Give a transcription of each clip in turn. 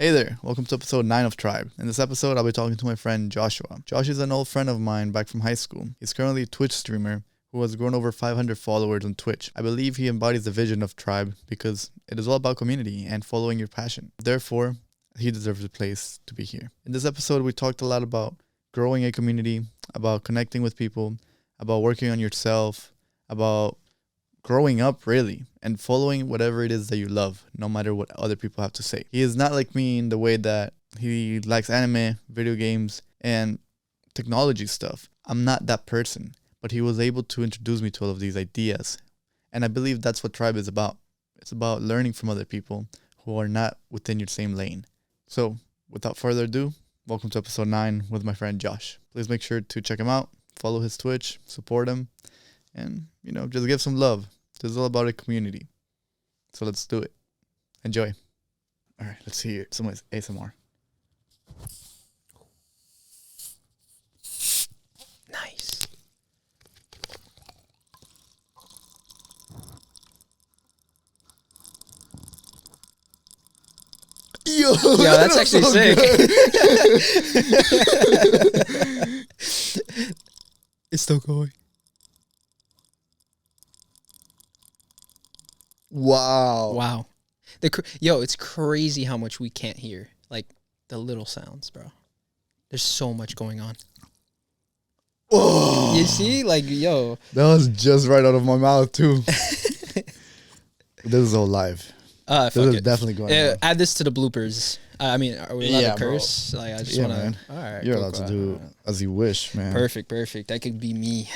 Hey there, welcome to episode 9 of Tribe. In this episode, I'll be talking to my friend Joshua. Josh is an old friend of mine back from high school. He's currently a Twitch streamer who has grown over 500 followers on Twitch. I believe he embodies the vision of Tribe because it is all about community and following your passion. Therefore, he deserves a place to be here. In this episode, we talked a lot about growing a community, about connecting with people, about working on yourself, about growing up really and following whatever it is that you love, no matter what other people have to say. He is not like me in the way that he likes anime, video games, and technology stuff. I'm not that person, but he was able to introduce me to all of these ideas. And I believe that's what Tribe is about. It's about learning from other people who are not within your same lane. So without further ado, welcome to episode 9 with my friend Josh. Please make sure to check him out, follow his Twitch, support him, and, just give some love. This is all about a community. So let's do it. Enjoy. All right, let's hear some ASMR. Nice. Yo, that's actually so sick. It's still going. Wow. It's crazy how much we can't hear. Like, the little sounds, bro. There's so much going on. Oh, You see? Like, that was just right out of my mouth, too. This is all live. This is definitely going on. Add this to the bloopers. Are we allowed to curse? Bro. Like, I just want to... Man. All right. You're allowed to do as you wish, man. Perfect. That could be me.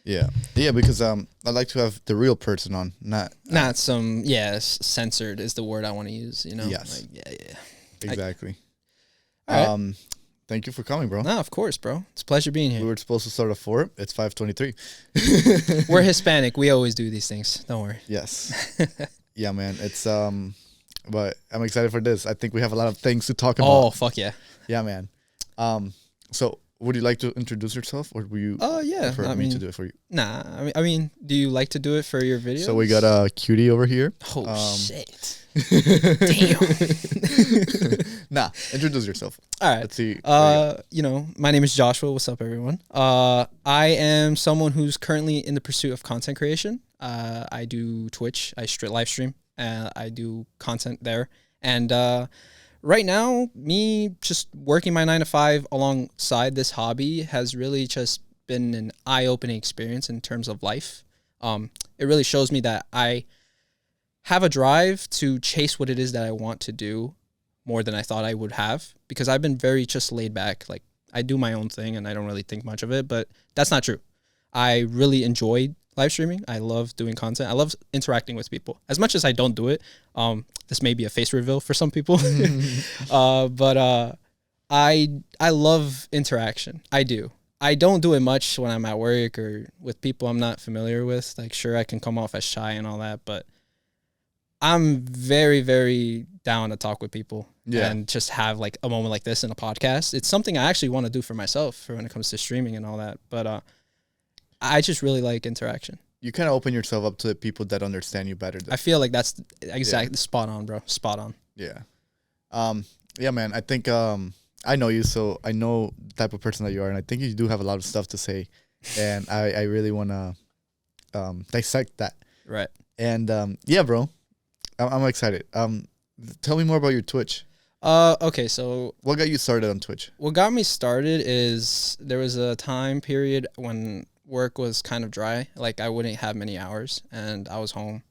Yeah, because I like to have the real person on, not some censored is the word I want to use. Yes, like, exactly. All right. Thank you for coming, bro. No, of course, bro. It's a pleasure being here. We were supposed to start at 4. It's 5:23. We're Hispanic. We always do these things. Don't worry. Yes. Yeah, man. It's but I'm excited for this. I think we have a lot of things to talk about. Oh, fuck yeah. Yeah, man. So would you like to introduce yourself, or will you prefer me to do it for you? Nah, I mean, do you like to do it for your videos? So we got a cutie over here. Oh, shit. Damn. Nah, introduce yourself. All right. Let's see. My name is Joshua. What's up, everyone? I am someone who's currently in the pursuit of content creation. I do Twitch. I live stream. I do content there. And right now, me just working my 9 to 5 alongside this hobby has really just been an eye-opening experience in terms of life. It really shows me that I have a drive to chase what it is that I want to do more than I thought I would have, because I've been very just laid back. Like, I do my own thing and I don't really think much of it, but that's not true. I really enjoy live streaming. I love doing content. I love interacting with people. As much as I don't do it, this may be a face reveal for some people, but I love interaction. I do. I don't do it much when I'm at work or with people I'm not familiar with. Like, sure, I can come off as shy and all that, but I'm very, very down to talk with people and just have like a moment like this in a podcast. It's something I actually want to do for myself for when it comes to streaming and all that. But I just really like interaction. You kind of open yourself up to the people that understand you better. I feel like that's exactly spot on, bro. Spot on. Yeah. Yeah, man. I think I know you, so I know the type of person that you are, and I think you do have a lot of stuff to say, and I really want to dissect that. Right. And yeah, bro. I'm excited. Tell me more about your Twitch. Okay, so what got you started on Twitch? What got me started is there was a time period when work was kind of dry. Like, I wouldn't have many hours, and I was home.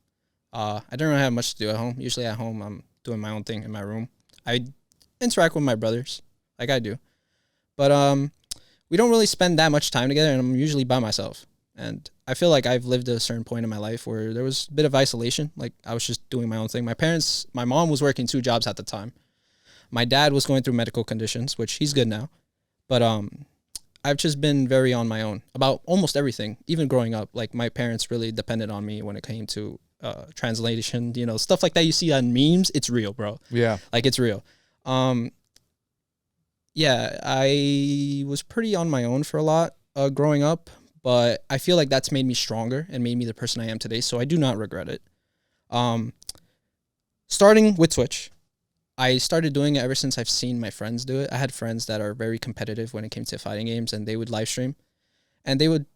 I didn't really have much to do at home. Usually at home, I'm doing my own thing in my room. I interact with my brothers, like I do. But we don't really spend that much time together, and I'm usually by myself. And I feel like I've lived at a certain point in my life where there was a bit of isolation. Like, I was just doing my own thing. My mom was working 2 jobs at the time. My dad was going through medical conditions, which he's good now. But I've just been very on my own about almost everything, even growing up. Like, my parents really depended on me when it came to translation, stuff like that you see on memes. It's real, bro. Yeah. Like, it's real. Yeah, I was pretty on my own for a lot growing up. But I feel like that's made me stronger and made me the person I am today. So I do not regret it. Starting with Twitch, I started doing it ever since I've seen my friends do it. I had friends that are very competitive when it came to fighting games, and they would live stream, and they would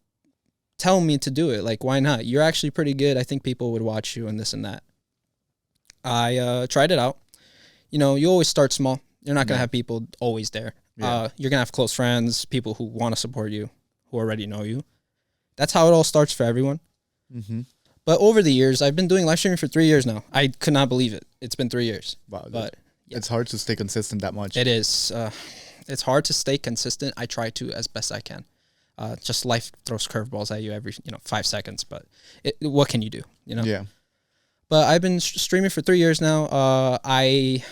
tell me to do it. Like, why not? You're actually pretty good. I think people would watch you and this and that. I tried it out. You know, you always start small. You're not going to have people always there. Yeah. You're going to have close friends, people who want to support you, who already know you. That's how it all starts for everyone. Mm-hmm. But over the years, I've been doing live streaming for 3 years now. I could not believe it. It's been 3 years. Wow. But yeah. It's hard to stay consistent that much. It is. It's hard to stay consistent. I try to as best I can. Just life throws curveballs at you every 5 seconds. But what can you do? Yeah. But I've been streaming for 3 years now. I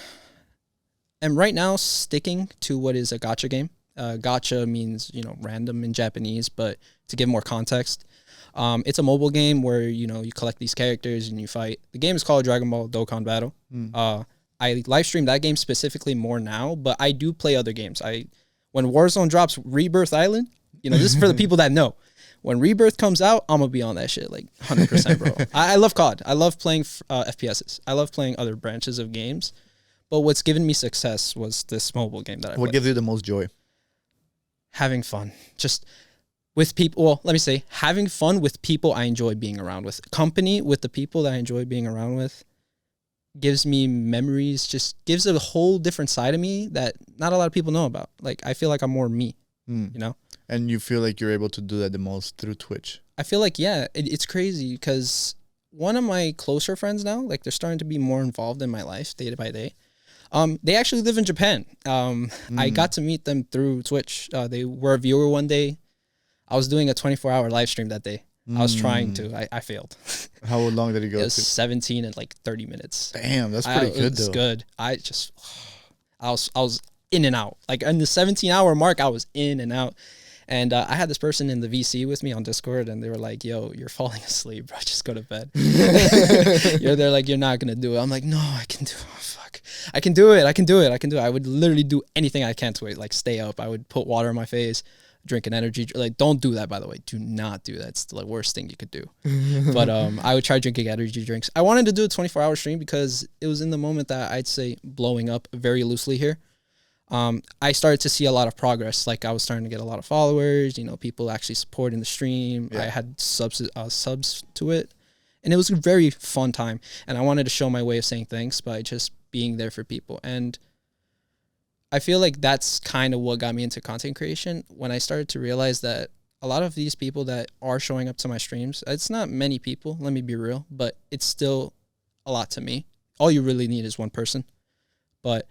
am right now sticking to what is a gacha game. Gacha means random in Japanese, but to give more context, it's a mobile game where you collect these characters and you fight. The game is called Dragon Ball Dokkan Battle. I live stream that game specifically more now, but I do play other games. When Warzone drops Rebirth Island, this is for the people that know. When Rebirth comes out, I'm gonna be on that shit like 100%, bro. I love COD. I love playing FPSs. I love playing other branches of games. But what's given me success was this mobile game that I played. What gives you the most joy? Having fun. Just with people. Well, let me say, having fun with people I enjoy being around with. Company with the people that I enjoy being around with gives me memories, just gives a whole different side of me that not a lot of people know about. Like, I feel like I'm more me, And you feel like you're able to do that the most through Twitch? I feel like, yeah, it's crazy because one of my closer friends now, like they're starting to be more involved in my life day by day. They actually live in Japan. I got to meet them through Twitch. They were a viewer one day. I was doing a 24-hour live stream that day. I was trying to. I failed. How long did it go? It was 17 and like 30 minutes. Damn, that's pretty good though. It's good. I was in and out. Like in the 17-hour mark, I was in and out. And I had this person in the VC with me on Discord, and they were like, "Yo, you're falling asleep, bro. Just go to bed." They're like, "You're not gonna do it." I'm like, "No, I can do it. Oh, fuck, I can do it. I can do it. I can do it." I would literally do anything I can to it, like stay up. I would put water in my face, drink an energy. Like, don't do that, by the way. Do not do that. It's the worst thing you could do. But I would try drinking energy drinks. I wanted to do a 24-hour stream because it was in the moment that I'd say blowing up very loosely here. I started to see a lot of progress. Like I was starting to get a lot of followers, people actually supporting the stream. Yeah. I had subs to it, and it was a very fun time. And I wanted to show my way of saying thanks by just being there for people. And I feel like that's kind of what got me into content creation when I started to realize that a lot of these people that are showing up to my streams, it's not many people, let me be real, but it's still a lot to me. All you really need is one person. But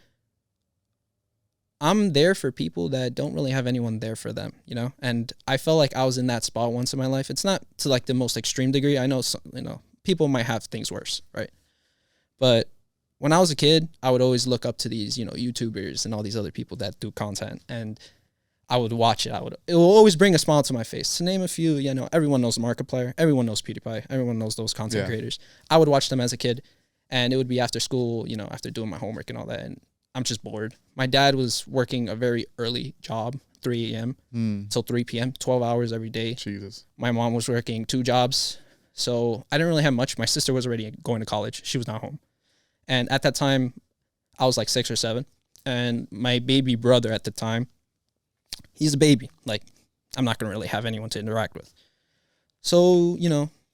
I'm there for people that don't really have anyone there for them, And I felt like I was in that spot once in my life. It's not to like the most extreme degree. I know, people might have things worse, right? But when I was a kid, I would always look up to these, YouTubers and all these other people that do content, and I would watch it. It will always bring a smile to my face. To name a few, everyone knows Markiplier, everyone knows PewDiePie, everyone knows those content creators. I would watch them as a kid, and it would be after school, after doing my homework and all that, and I'm just bored. My dad was working a very early job, 3 a.m. till 3 p.m., 12 hours every day. Jesus. My mom was working 2 jobs, so I didn't really have much. My sister was already going to college. She was not home. And at that time, I was like 6 or 7. And my baby brother at the time, he's a baby. Like, I'm not going to really have anyone to interact with. So,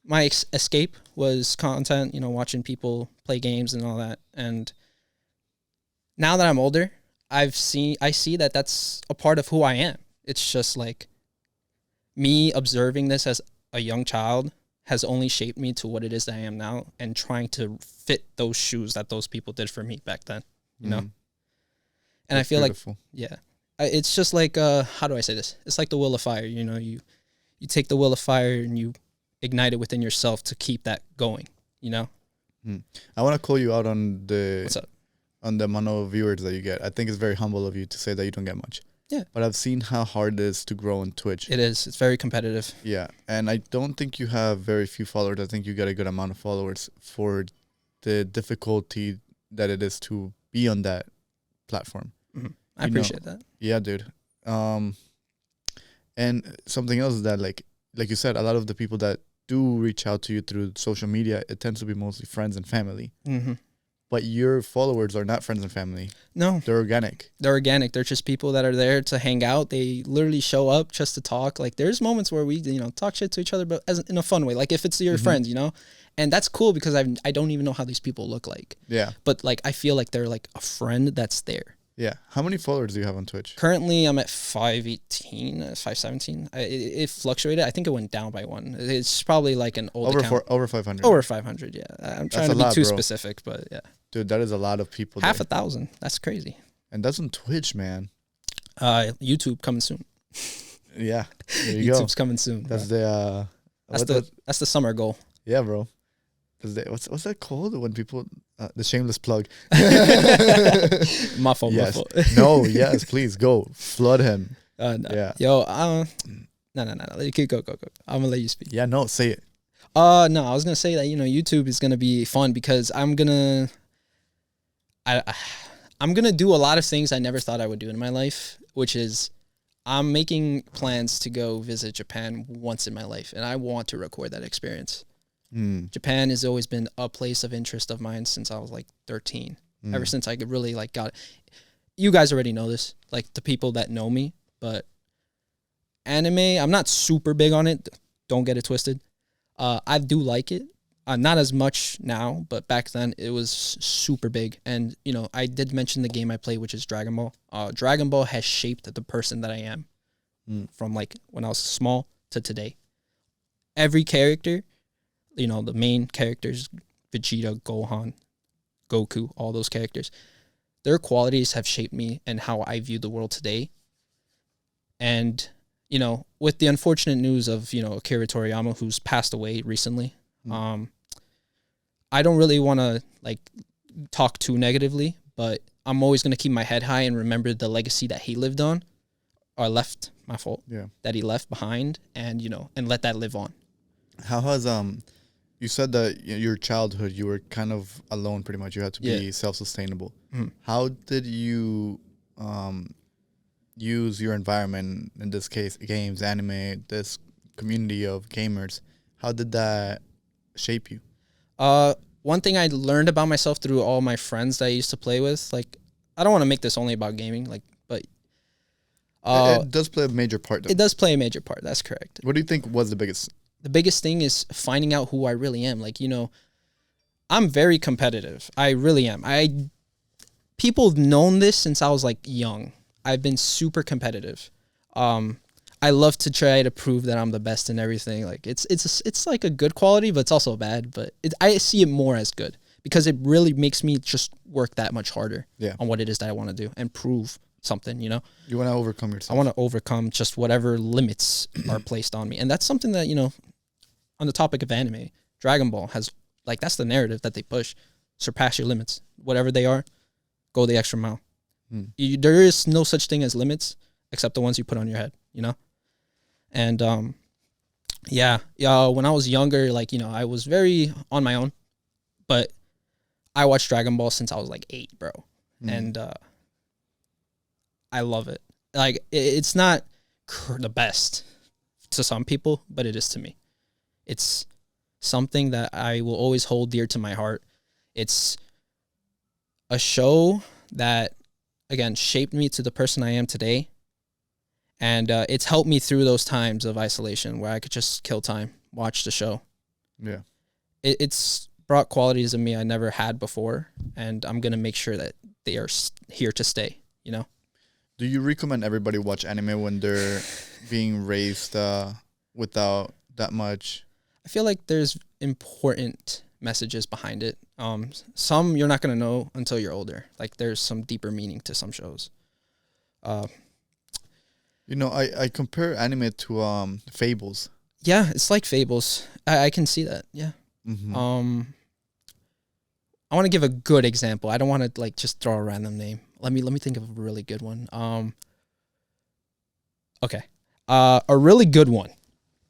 my escape was content, watching people play games and all that. And now that I'm older, I see that that's a part of who I am. It's just like me observing this as a young child has only shaped me to what it is that I am now, and trying to fit those shoes that those people did for me back then, And that's I feel beautiful. It's just like, how do I say this? It's like the will of fire, you take the will of fire and you ignite it within yourself to keep that going, I want to call you out on What's up? On the amount of viewers that you get. I think it's very humble of you to say that you don't get much. Yeah. But I've seen how hard it is to grow on Twitch. It is. It's very competitive. Yeah. And I don't think you have very few followers. I think you get a good amount of followers for the difficulty that it is to be on that platform. Mm-hmm. I appreciate that. Yeah, dude. And something else is that, like you said, a lot of the people that do reach out to you through social media, it tends to be mostly friends and family. Mm-hmm. But your followers are not friends and family. No, They're organic. they're organic. They're just people that are there to hang out. They literally show up just to talk. Like there's moments where we, talk shit to each other, but as in a fun way. Like if it's your friends, and that's cool because I don't even know how these people look like. Yeah. But like I feel like they're like a friend that's there. Yeah. How many followers do you have on Twitch? Currently, I'm at 518, 517. It fluctuated. I think it went down by one. It's probably like an old account. Over 500. Over 500, yeah. I'm trying to be too specific, but yeah. Dude, that is a lot of people. Half 1,000. That's crazy. And that's on Twitch, man. YouTube coming soon. Yeah. There you YouTube's coming soon. That's bro. That's the summer goal. Yeah, bro. What's that called when people the shameless plug? My fault. Yes. No. Yes. Please go flood him. No. Yeah. Yo. No. Go. I'm gonna let you speak. Yeah. No. Say it. No. I was gonna say that YouTube is gonna be fun because I'm gonna do a lot of things I never thought I would do in my life, which is I'm making plans to go visit Japan once in my life, and I want to record that experience. Japan has always been a place of interest of mine since I was like 13. Ever since I really like got it. You guys already know this, like the people that know me, but anime, I'm not super big on it. Don't get it twisted. I do like it. Not as much now, but back then it was super big. And, I did mention the game I play, which is Dragon Ball. Dragon Ball has shaped the person that I am from like when I was small to today. Every character, the main characters, Vegeta, Gohan, Goku, all those characters, their qualities have shaped me and how I view the world today. And, with the unfortunate news of, Akira Toriyama, who's passed away recently, I don't really want to like talk too negatively, but I'm always going to keep my head high and remember the legacy that he lived on or left, my fault, that he left behind and, and let that live on. How has, you said that your childhood, you were kind of alone pretty much. You had to be self-sustainable. How did you use your environment, in this case, games, anime, this community of gamers? How did that shape you? One thing I learned about myself through all my friends that I used to play with, like, I don't want to make this only about gaming, like, but it does play a major part, though. It does play a major part. That's correct. What do you think was the biggest? The biggest thing is finding out who I really am. Like, I'm very competitive. I really am. People have known this since I was like young. I've been super competitive. I love to try to prove that I'm the best in everything. Like it's like a good quality, but it's also bad. But I see it more as good because it really makes me just work that much harder on what it is that I want to do and prove something. You want to overcome yourself. I want to overcome just whatever limits are placed on me, and that's something that on the topic of anime, Dragon Ball has like that's the narrative that they push: surpass your limits, whatever they are, go the extra mile. There is no such thing as limits except the ones you put on your head. And when I was younger, like, I was very on my own, but I watched Dragon Ball since I was like 8, bro. And I love it. Like, it's not the best to some people, but it is to me. It's something that I will always hold dear to my heart. It's a show that, again, shaped me to the person I am today. And it's helped me through those times of isolation where I could just kill time, watch the show. Yeah. It's brought qualities of me I never had before, and I'm going to make sure that they are here to stay, Do you recommend everybody watch anime when they're being raised without that much? I feel like there's important messages behind it. Some you're not going to know until you're older. Like there's some deeper meaning to some shows. I compare anime to fables. Yeah, it's like fables. I can see that. Yeah. Mm-hmm. I want to give a good example. I don't want to like just throw a random name. Let me think of a really good one. Okay. A really good one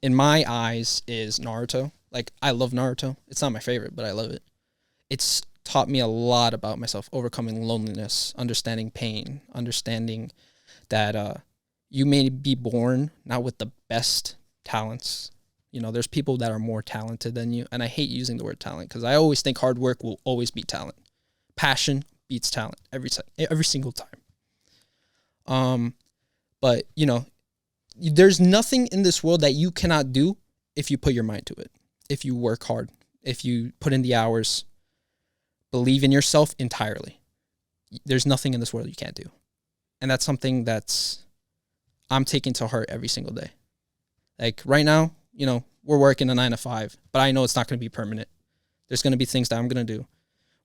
in my eyes is Naruto. Like I love Naruto. It's not my favorite, but I love it. It's taught me a lot about myself, overcoming loneliness, understanding pain, understanding that you may be born not with the best talents. There's people that are more talented than you. And I hate using the word talent because I always think hard work will always beat talent. passion beats talent every single time. But you know, there's nothing in this world that you cannot do if you put your mind to it, if you work hard, if you put in the hours, believe in yourself entirely. There's nothing in this world you can't do. And that's something I'm taking to heart every single day. Like right now, you know, we're working a 9 to 5, but I know it's not going to be permanent. There's going to be things that I'm going to do,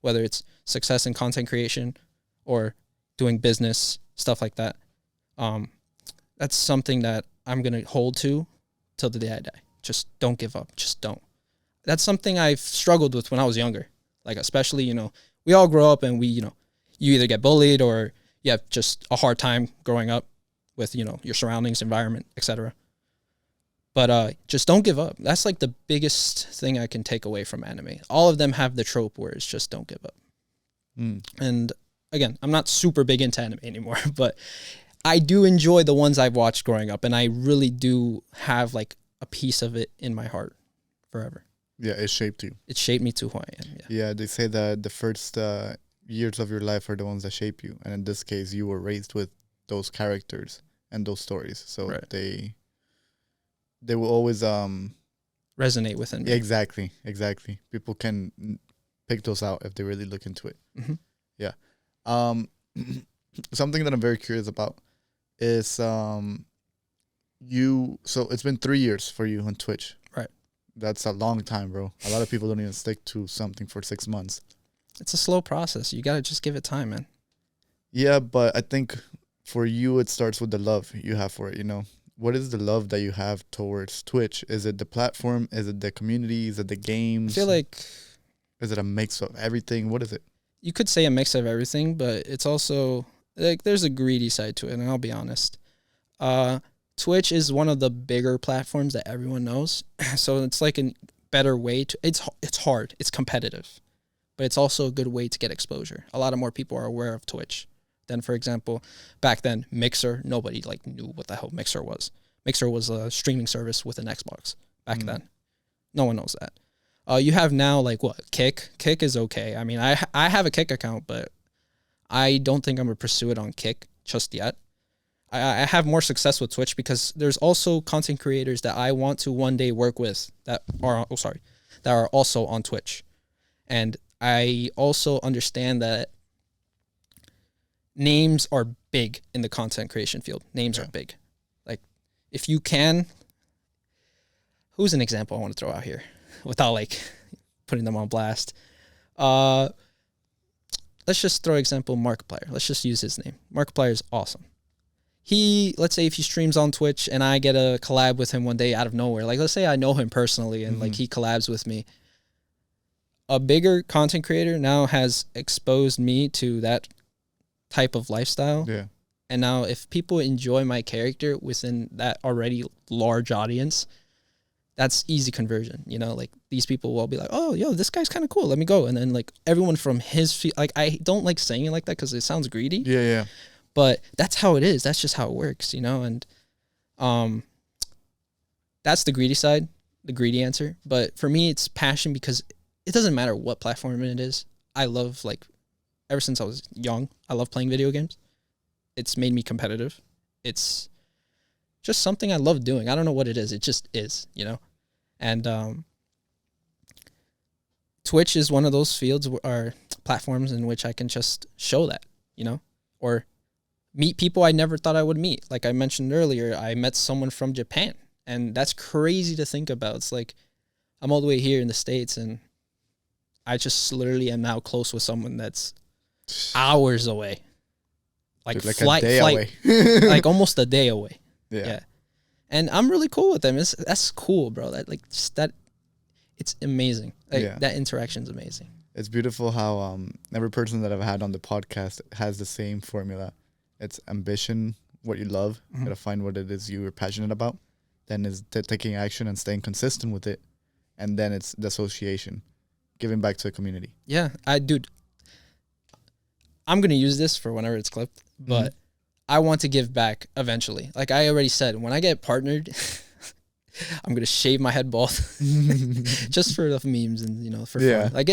whether it's success in content creation or doing business, stuff like that. That's something that I'm going to hold to till the day I die. Just don't give up. Just don't. That's something I've struggled with when I was younger. Like, especially, you know, we all grow up and you either get bullied or you have just a hard time growing up with, you know, your surroundings, environment, etc. But just don't give up. That's like the biggest thing I can take away from anime. All of them have the trope where it's just don't give up. And again, I'm not super big into anime anymore, but I do enjoy the ones I've watched growing up, and I really do have like a piece of it in my heart forever. Yeah, it shaped you. It shaped me to who I am. Yeah, they say that the first years of your life are the ones that shape you, and in this case, you were raised with those characters and those stories, so right. they will always resonate within me. Exactly. People can pick those out if they really look into it. Mm-hmm. Yeah. Something that I'm very curious about is so it's been 3 years for you on Twitch. Right. That's a long time, bro. A lot of people don't even stick to something for 6 months. It's a slow process. You got to just give it time, man. Yeah, but I think for you, it starts with the love you have for it, you know? What is the love that you have towards Twitch? Is it the platform? Is it the community? Is it the games? I feel like... Is it a mix of everything? What is it? You could say a mix of everything, but it's also... like there's a greedy side to it, and I'll be honest. Twitch is one of the bigger platforms that everyone knows. So it's like a better way to... It's hard. It's competitive. But it's also a good way to get exposure. A lot of more people are aware of Twitch than, for example, back then, Mixer. Nobody like knew what the hell Mixer was. Mixer was a streaming service with an Xbox back then. No one knows that. You have now like what? Kick. Kick is okay. I mean, I have a Kick account, but I don't think I'm gonna pursue it on Kick just yet. I have more success with Twitch because there's also content creators that I want to one day work with that are also on Twitch, and I also understand that names are big in the content creation field. Names are big. Like, if you can, who's an example I want to throw out here without like putting them on blast? Let's just throw example Markiplier. Let's just use his name. Markiplier is awesome. Let's say if he streams on Twitch and I get a collab with him one day out of nowhere, like let's say I know him personally and like he collabs with me. A bigger content creator now has exposed me to that type of lifestyle. Yeah. And now if people enjoy my character within that already large audience, that's easy conversion. You know, like these people will be like, oh, yo, this guy's kind of cool. Let me go. And then like everyone from like, I don't like saying it like that because it sounds greedy. Yeah, yeah. But that's how it is. That's just how it works, you know? And that's the greedy side, the greedy answer. But for me, it's passion because it doesn't matter what platform it is. I love, like, ever since I was young, I love playing video games. It's made me competitive. It's just something I love doing. I don't know what it is. It just is, you know? And Twitch is one of those fields or platforms in which I can just show that, you know? Or meet people I never thought I would meet. Like I mentioned earlier, I met someone from Japan. And that's crazy to think about. It's like I'm all the way here in the States and I just literally am now close with someone that's hours away. Like flight away. Like almost a day away. Yeah. And I'm really cool with them. That's cool, bro. That like just that it's amazing. Like that interaction's amazing. It's beautiful how every person that I've had on the podcast has the same formula. It's ambition, what you love. You gotta find what it is you're passionate about. Then is taking action and staying consistent with it. And then it's the association, giving back to the community. Yeah, I'm going to use this for whenever it's clipped, but I want to give back eventually. Like I already said, when I get partnered, I'm gonna shave my head bald, just for the memes and for Yeah. fun. Like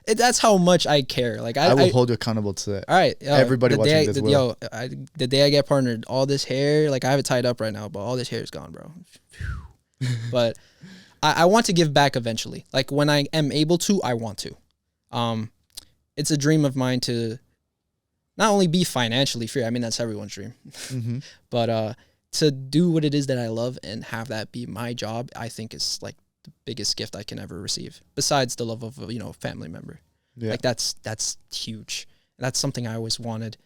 that's how much I care. Like I will hold you accountable to that. all right, Everybody watching this will. The day I get partnered, all this hair, like I have it tied up right now, but all this hair is gone, bro. But I want to give back eventually. Like when I am able to, I want to. It's a dream of mine to not only be financially free. I mean, that's everyone's dream, but to do what it is that I love and have that be my job, I think is like the biggest gift I can ever receive. Besides the love of a family member. Yeah. Like that's huge. That's something I always wanted.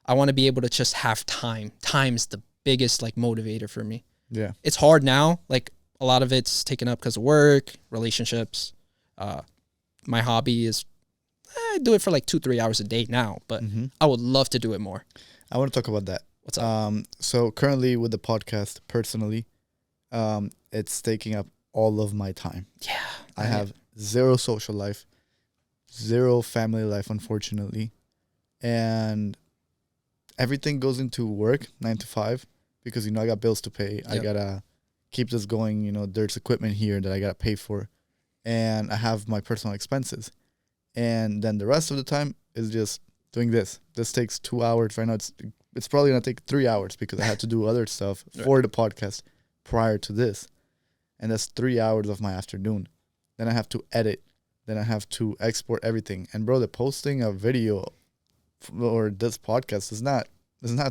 I want to be able to just have time. Time's the biggest like motivator for me. Yeah. It's hard now. Like a lot of it's taken up because of work, relationships. My hobby is I do it for like 2-3 hours a day now, but I would love to do it more. I want to talk about that. What's up? So currently with the podcast, personally, it's taking up all of my time. Yeah. I have zero social life, zero family life, unfortunately. And everything goes into work, 9 to 5, because, I got bills to pay. Yep. I got to keep this going. There's equipment here that I got to pay for. And I have my personal expenses. And then the rest of the time is just doing this. This takes 2 hours. Right now, it's probably going to take 3 hours because I had to do other stuff for the podcast prior to this. And that's 3 hours of my afternoon. Then I have to edit. Then I have to export everything. And bro, the posting a video or this podcast is not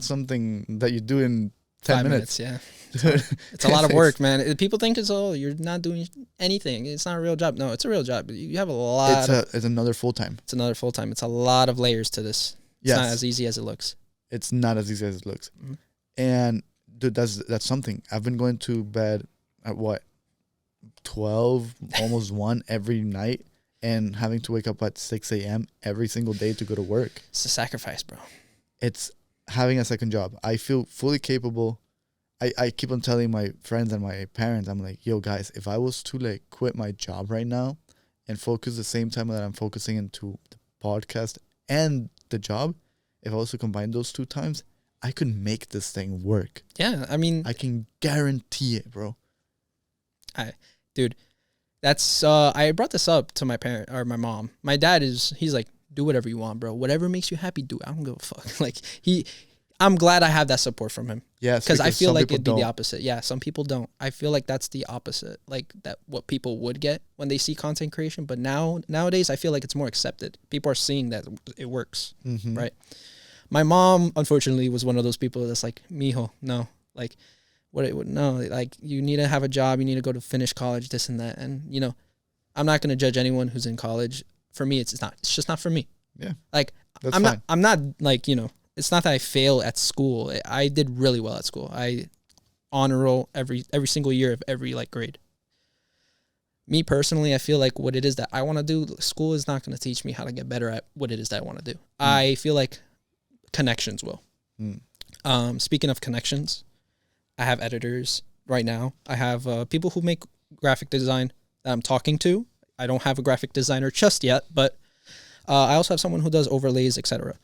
something that you do in 10 5 minutes. Yeah. It's a lot of work, man. People think you're not doing anything. It's not a real job. No, it's a real job. You have a lot. It's another full-time. It's another full-time. It's a lot of layers to this. It's not as easy as it looks. It's not as easy as it looks. Mm-hmm. And dude, that's something. I've been going to bed at 12, almost 1 every night, and having to wake up at 6 a.m. every single day to go to work. It's a sacrifice, bro. It's having a second job. I feel fully capable. I keep on telling my friends and my parents, I'm like, yo, guys, if I was to like quit my job right now and focus the same time that I'm focusing into the podcast and the job, if I was to combine those 2 times, I could make this thing work. Yeah, I mean, I can guarantee it, bro. Dude, that's I brought this up to my parent or my mom. My dad he's like, do whatever you want, bro. Whatever makes you happy, do it. I don't give a fuck. Like I'm glad I have that support from him. Yes, because I feel like it'd be the opposite. Yeah, some people don't. I feel like that's the opposite. Like that, what people would get when they see content creation. But nowadays, I feel like it's more accepted. People are seeing that it works, right? My mom, unfortunately, was one of those people that's like, mijo, no, like, no, like you need to have a job, you need to go to finish college, this and that, and I'm not gonna judge anyone who's in college. For me, it's just not for me. Yeah, like that's I'm fine. not like it's not that I fail at school. I did really well at school. I honor roll every single year of every like grade. Me personally, I feel like what it is that I want to do, school is not going to teach me how to get better at what it is that I want to do. I feel like connections will. Speaking of connections, I have editors right now. I have people who make graphic design that I'm talking to. I don't have a graphic designer just yet, but I also have someone who does overlays, etc.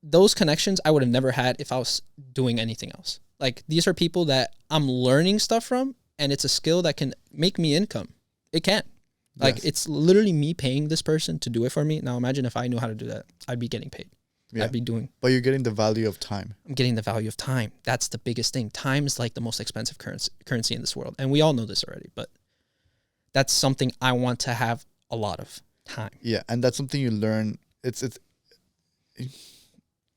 Those connections I would have never had if I was doing anything else. Like these are people that I'm learning stuff from, and it's a skill that can make me income. It can. Like it's literally me paying this person to do it for me. Now imagine if I knew how to do that, I'd be getting paid. Yeah. I'd be doing. But you're getting the value of time. I'm getting the value of time. That's the biggest thing. Time is like the most expensive currency in this world, and we all know this already. But that's something I want to have a lot of time. Yeah, and that's something you learn.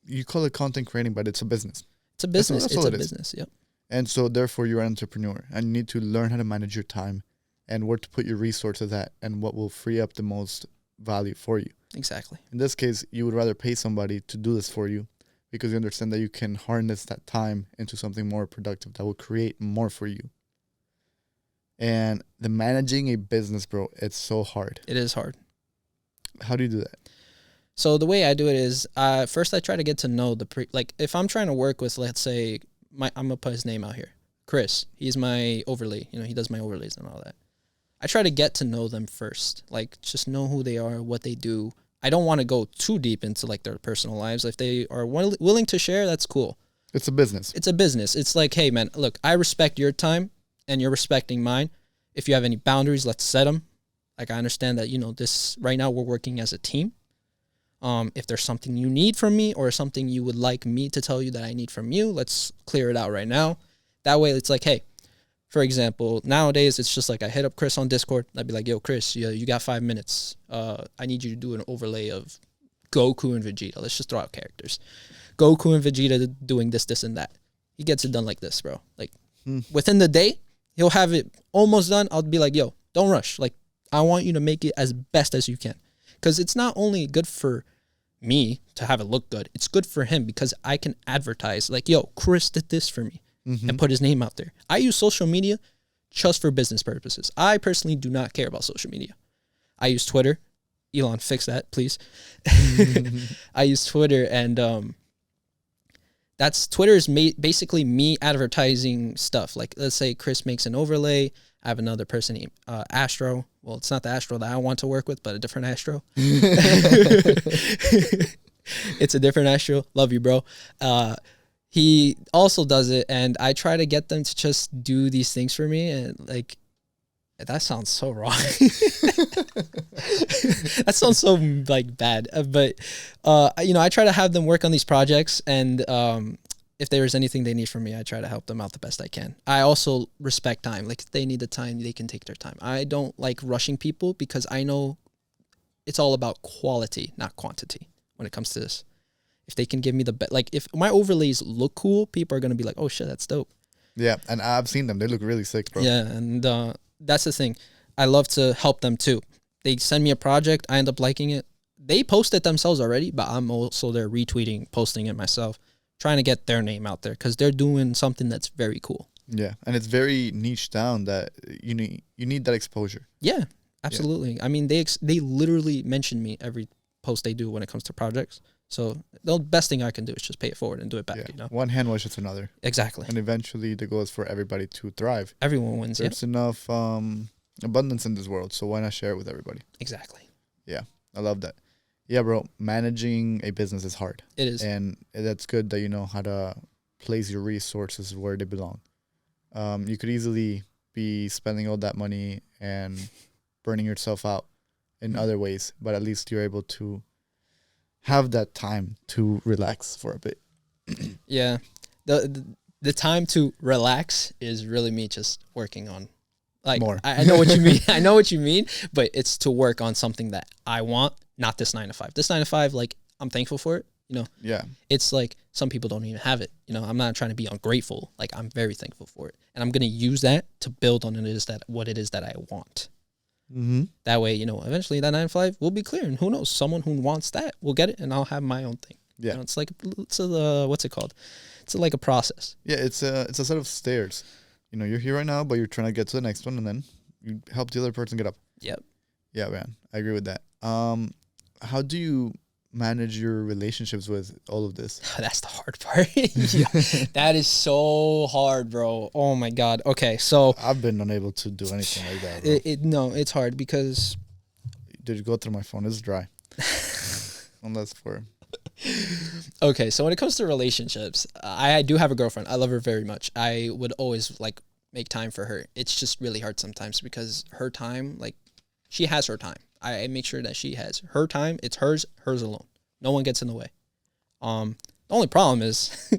You call it content creating, but it's a business. It's a business. That's it's a it business. Yep. And so therefore you're an entrepreneur and you need to learn how to manage your time and where to put your resources at and what will free up the most value for you. Exactly. In this case, you would rather pay somebody to do this for you because you understand that you can harness that time into something more productive that will create more for you. And the managing a business, bro, it's so hard. It is hard. How do you do that? So the way I do it is, first I try to get to know like if I'm trying to work with, let's say, I'm gonna put his name out here, Chris. He's my overlay. He does my overlays and all that. I try to get to know them first, like just know who they are, what they do. I don't want to go too deep into like their personal lives. If they are willing to share, that's cool. It's a business. It's a business. It's like, hey, man, look, I respect your time and you're respecting mine. If you have any boundaries, let's set them. Like, I understand that, this right now we're working as a team. If there's something you need from me or something you would like me to tell you that I need from you, let's clear it out right now. That way it's like, hey, for example, nowadays it's just like I hit up Chris on Discord. I'd be like, yo, Chris, you got 5 minutes. I need you to do an overlay of Goku and Vegeta. Let's just throw out characters. Goku and Vegeta doing this, this, and that. He gets it done like this, bro. Like, within the day, he'll have it almost done. I'll be like, yo, don't rush. Like, I want you to make it as best as you can. Because it's not only good for me to have it look good, it's good for him because I can advertise, like, yo, Chris did this for me, and put his name out there. I use social media just for business purposes. I personally do not care about social media. I use Twitter. Elon, fix that, please. I use Twitter, and Twitter is basically me advertising stuff. Like, let's say Chris makes an overlay. I have another person, Astro. Well, it's not the Astro that I want to work with, but a different Astro. It's a different Astro. Love you, bro. He also does it, and I try to get them to just do these things for me. And, like, that sounds so wrong. That sounds so, like, bad. But, I try to have them work on these projects, and if there's anything they need from me, I try to help them out the best I can. I also respect time. Like, if they need the time, they can take their time. I don't like rushing people because I know it's all about quality, not quantity when it comes to this. If they can give me the best, like, if my overlays look cool, people are going to be like, oh, shit, that's dope. Yeah, and I've seen them. They look really sick, bro. Yeah, and that's the thing. I love to help them, too. They send me a project. I end up liking it. They post it themselves already, but I'm also there retweeting, posting it myself, trying to get their name out there because they're doing something that's very cool. Yeah, and it's very niche down that you need that exposure. Yeah, absolutely. Yeah. I mean, they literally mention me every post they do when it comes to projects. So the best thing I can do is just pay it forward and do it back. Yeah. One hand washes another. Exactly. And eventually the goal is for everybody to thrive. Everyone wins. There's enough abundance in this world, so why not share it with everybody? Exactly. Yeah, I love that. Yeah, bro, managing a business is hard. It is. And that's good that you know how to place your resources where they belong. You could easily be spending all that money and burning yourself out in other ways, but at least you're able to have that time to relax for a bit. Yeah. The time to relax is really me just working on, like, more. I know what you mean. I know what you mean, but it's to work on something that I want, not this 9 to 5. This 9 to 5, like, I'm thankful for it, Yeah. It's like some people don't even have it. I'm not trying to be ungrateful. Like, I'm very thankful for it. And I'm going to use that to build on what it is that I want. Mm-hmm. That way, eventually that 9 to 5 will be clear. And who knows, someone who wants that will get it and I'll have my own thing. Yeah. It's like, what's it called? It's like a process. Yeah, it's a set of stairs. You're here right now, but you're trying to get to the next one, and then you help the other person get up. Yep. Yeah, man, I agree with that. How do you manage your relationships with all of this? That's the hard part. Yeah, that is so hard, bro. Oh my God. Okay, so I've been unable to do anything like that, bro. It's hard because did you go through my phone? It's dry. Unless for okay, so when it comes to relationships, I do have a girlfriend. I love her very much. I would always make time for her. It's just really hard sometimes because her time, she has her time. I make sure that she has her time. It's hers alone. No one gets in the way. The only problem is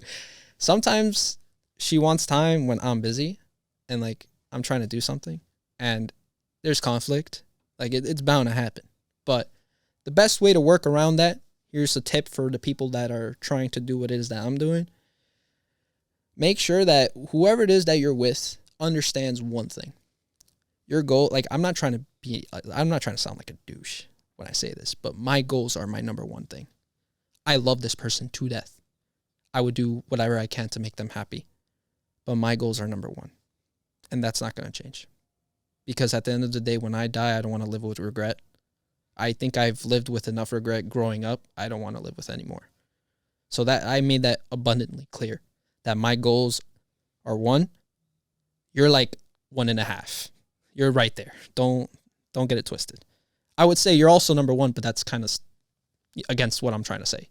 sometimes she wants time when I'm busy and I'm trying to do something and there's conflict. It's bound to happen. But the best way to work around that, here's a tip for the people that are trying to do what it is that I'm doing. Make sure that whoever it is that you're with understands one thing. Your goal, I'm not trying to sound like a douche when I say this, but my goals are my number one thing. I love this person to death. I would do whatever I can to make them happy, but my goals are number one, and that's not going to change. Because at the end of the day, when I die, I don't want to live with regret. I think I've lived with enough regret growing up. I don't want to live with anymore. So that I made that abundantly clear, that my goals are 1. You're 1.5. You're right there. Don't get it twisted. I would say you're also number 1, but that's kind of against what I'm trying to say,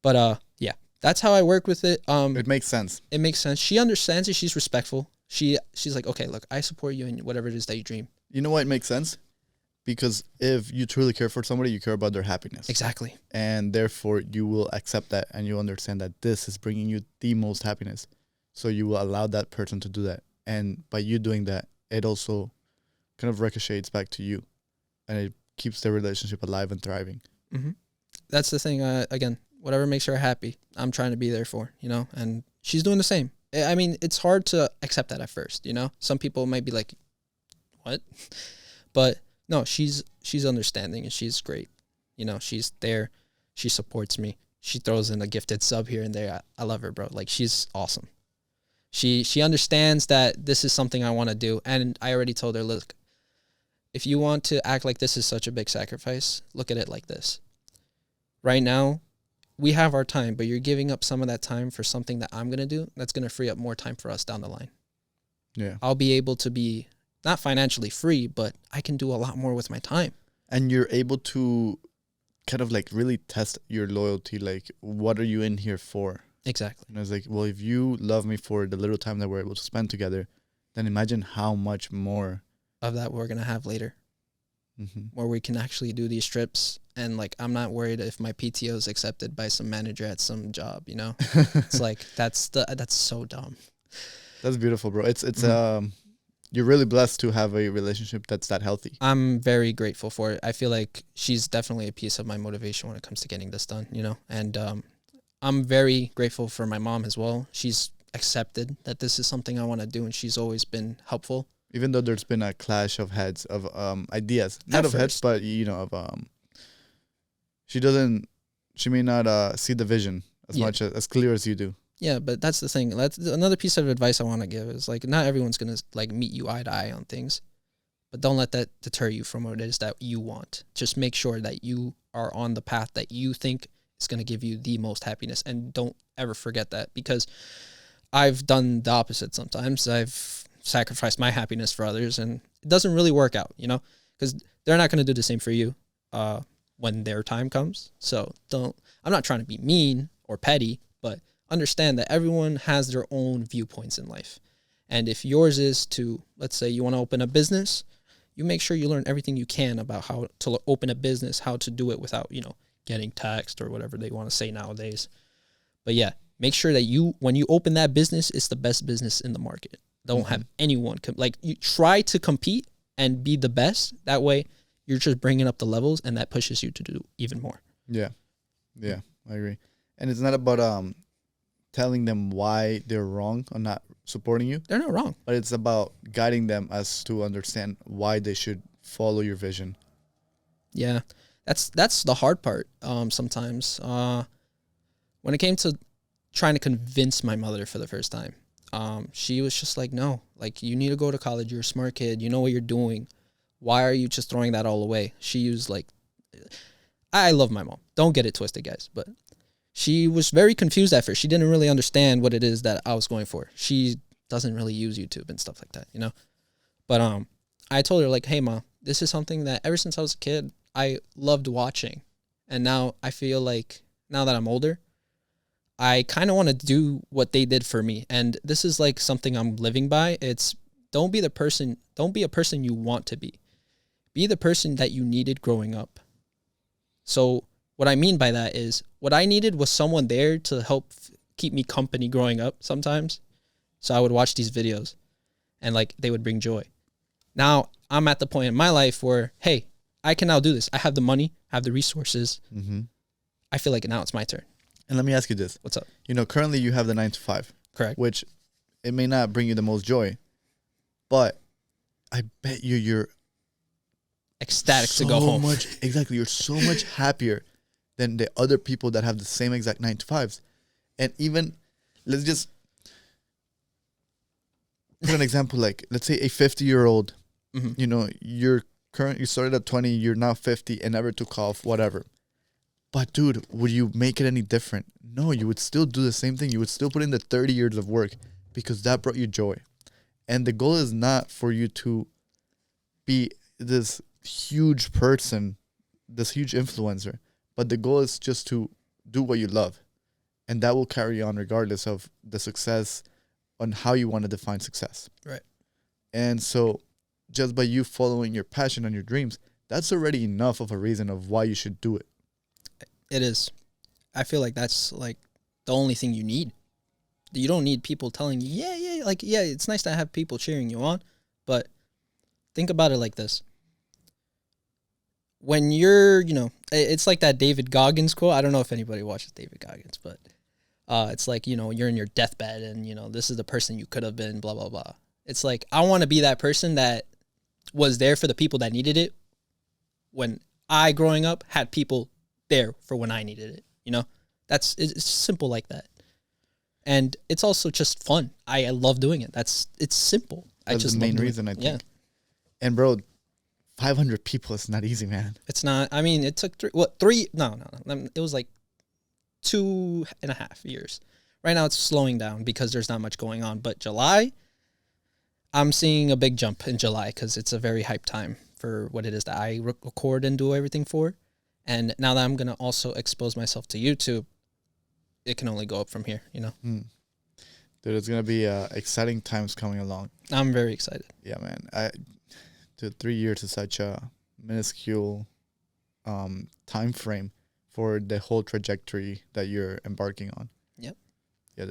But yeah, That's how I work with it. It makes sense. It makes sense. She understands it. She's respectful. She's like, okay, look, I support you in whatever it is that you dream. You know why it makes sense? Because if you truly care for somebody, you care about their happiness. Exactly. And therefore, you will accept that and you understand that this is bringing you the most happiness. So you will allow that person to do that. And by you doing that, it also kind of ricochets back to you. And it keeps their relationship alive and thriving. Mm-hmm. That's the thing. Again, whatever makes her happy, I'm trying to be there for, you know, and she's doing the same. I mean, it's hard to accept that at first, you know. Some people might be like, what? But no, she's understanding and she's great. You know, she's there. She supports me. She throws in a gifted sub here and there. I love her, bro. Like, she's awesome. She understands that this is something I want to do. And I already told her, look, if you want to act like this is such a big sacrifice, look at it like this. Right now, we have our time, but you're giving up some of that time for something that I'm going to do that's going to free up more time for us down the line. Yeah. I'll be able to be not financially free, but I can do a lot more with my time. And you're able to kind of like really test your loyalty. Like, what are you in here for? Exactly. And I was like, well, if you love me for the little time that we're able to spend together, then imagine how much more of that we're going to have later. Where we can actually do these trips. And like, I'm not worried if my PTO is accepted by some manager at some job, you know. It's like, that's so dumb. That's beautiful, bro. It's you're really blessed to have a relationship that's that healthy. I'm very grateful for it. I feel like she's definitely a piece of my motivation when it comes to getting this done, you know. And I'm very grateful for my mom as well. She's accepted that this is something I want to do, and she's always been helpful. Even though there's been a clash of heads of ideas, not of heads, but you know, of she may not see the vision as much as clear as you do. Yeah, but that's the thing. That's another piece of advice I want to give is like, not everyone's gonna like meet you eye to eye on things, but don't let that deter you from what it is that you want. Just make sure that you are on the path that you think is gonna give you the most happiness, and don't ever forget that, because I've done the opposite sometimes. I've sacrificed my happiness for others, and it doesn't really work out, you know, because they're not going to do the same for you when their time comes. So I'm not trying to be mean or petty, but understand that everyone has their own viewpoints in life. And if yours is to, let's say you want to open a business, you make sure you learn everything you can about how to open a business, how to do it without, you know, getting taxed or whatever they want to say nowadays. But yeah, make sure that when you open that business, it's the best business in the market. Don't have anyone you try to compete and be the best. That way you're just bringing up the levels, and that pushes you to do even more. Yeah, I agree. And it's not about telling them why they're wrong or not supporting you. They're not wrong, but it's about guiding them as to understand why they should follow your vision. Yeah, that's the hard part. Sometimes when it came to trying to convince my mother for the first time, she was just like, no, like, you need to go to college. You're a smart kid. You know what you're doing. Why are you just throwing that all away? She used like, I love my mom. Don't get it twisted, guys. But she was very confused at first. She didn't really understand what it is that I was going for. She doesn't really use YouTube and stuff like that, you know? But I told her, like, hey, Ma, this is something that ever since I was a kid, I loved watching. And now I feel like, now that I'm older, I kind of want to do what they did for me. And this is like something I'm living by. It's don't be a person you want to be. Be the person that you needed growing up. So what I mean by that is, what I needed was someone there to help keep me company growing up sometimes. So I would watch these videos and like they would bring joy. Now I'm at the point in my life where, hey, I can now do this. I have the money, I have the resources. I feel like now it's my turn. And let me ask you this. What's up? You know, currently you have the 9 to 5. Correct. Which it may not bring you the most joy, but I bet you're ecstatic to go home. Exactly. You're so much happier than the other people that have the same exact 9 to 5s. And even, let's just put an example, like, let's say a 50-year-old, you know, you started at 20, you're now 50 and never took off, whatever. But dude, would you make it any different? No, you would still do the same thing. You would still put in the 30 years of work because that brought you joy. And the goal is not for you to be this huge person, this huge influencer, but the goal is just to do what you love and that will carry on regardless of the success on how you want to define success. Right. And so just by you following your passion and your dreams, that's already enough of a reason of why you should do it. It is. I feel like that's like the only thing you need. You don't need people telling you, yeah, it's nice to have people cheering you on, but think about it like this. When you're, it's like that David Goggins quote. I don't know if anybody watches David Goggins, but it's like, you're in your deathbed and, this is the person you could have been, blah, blah, blah. It's like, I want to be that person that was there for the people that needed it when I, growing up, had people there for when I needed it, It's simple like that. And it's also just fun. I love doing it. It's simple. That's the main reason, I think. Yeah. And bro, 500 people is not easy, man. It's not. I mean, it took three? No. It was like 2.5 years. Right now it's slowing down because there's not much going on. But July, I'm seeing a big jump in July because it's a very hype time for what it is that I record and do everything for. And now that I'm going to also expose myself to YouTube, it can only go up from here, Dude, it's going to be exciting times coming along. I'm very excited. Yeah, man. 3 years is such a minuscule time frame for the whole trajectory that you're embarking on. Yep. Yeah,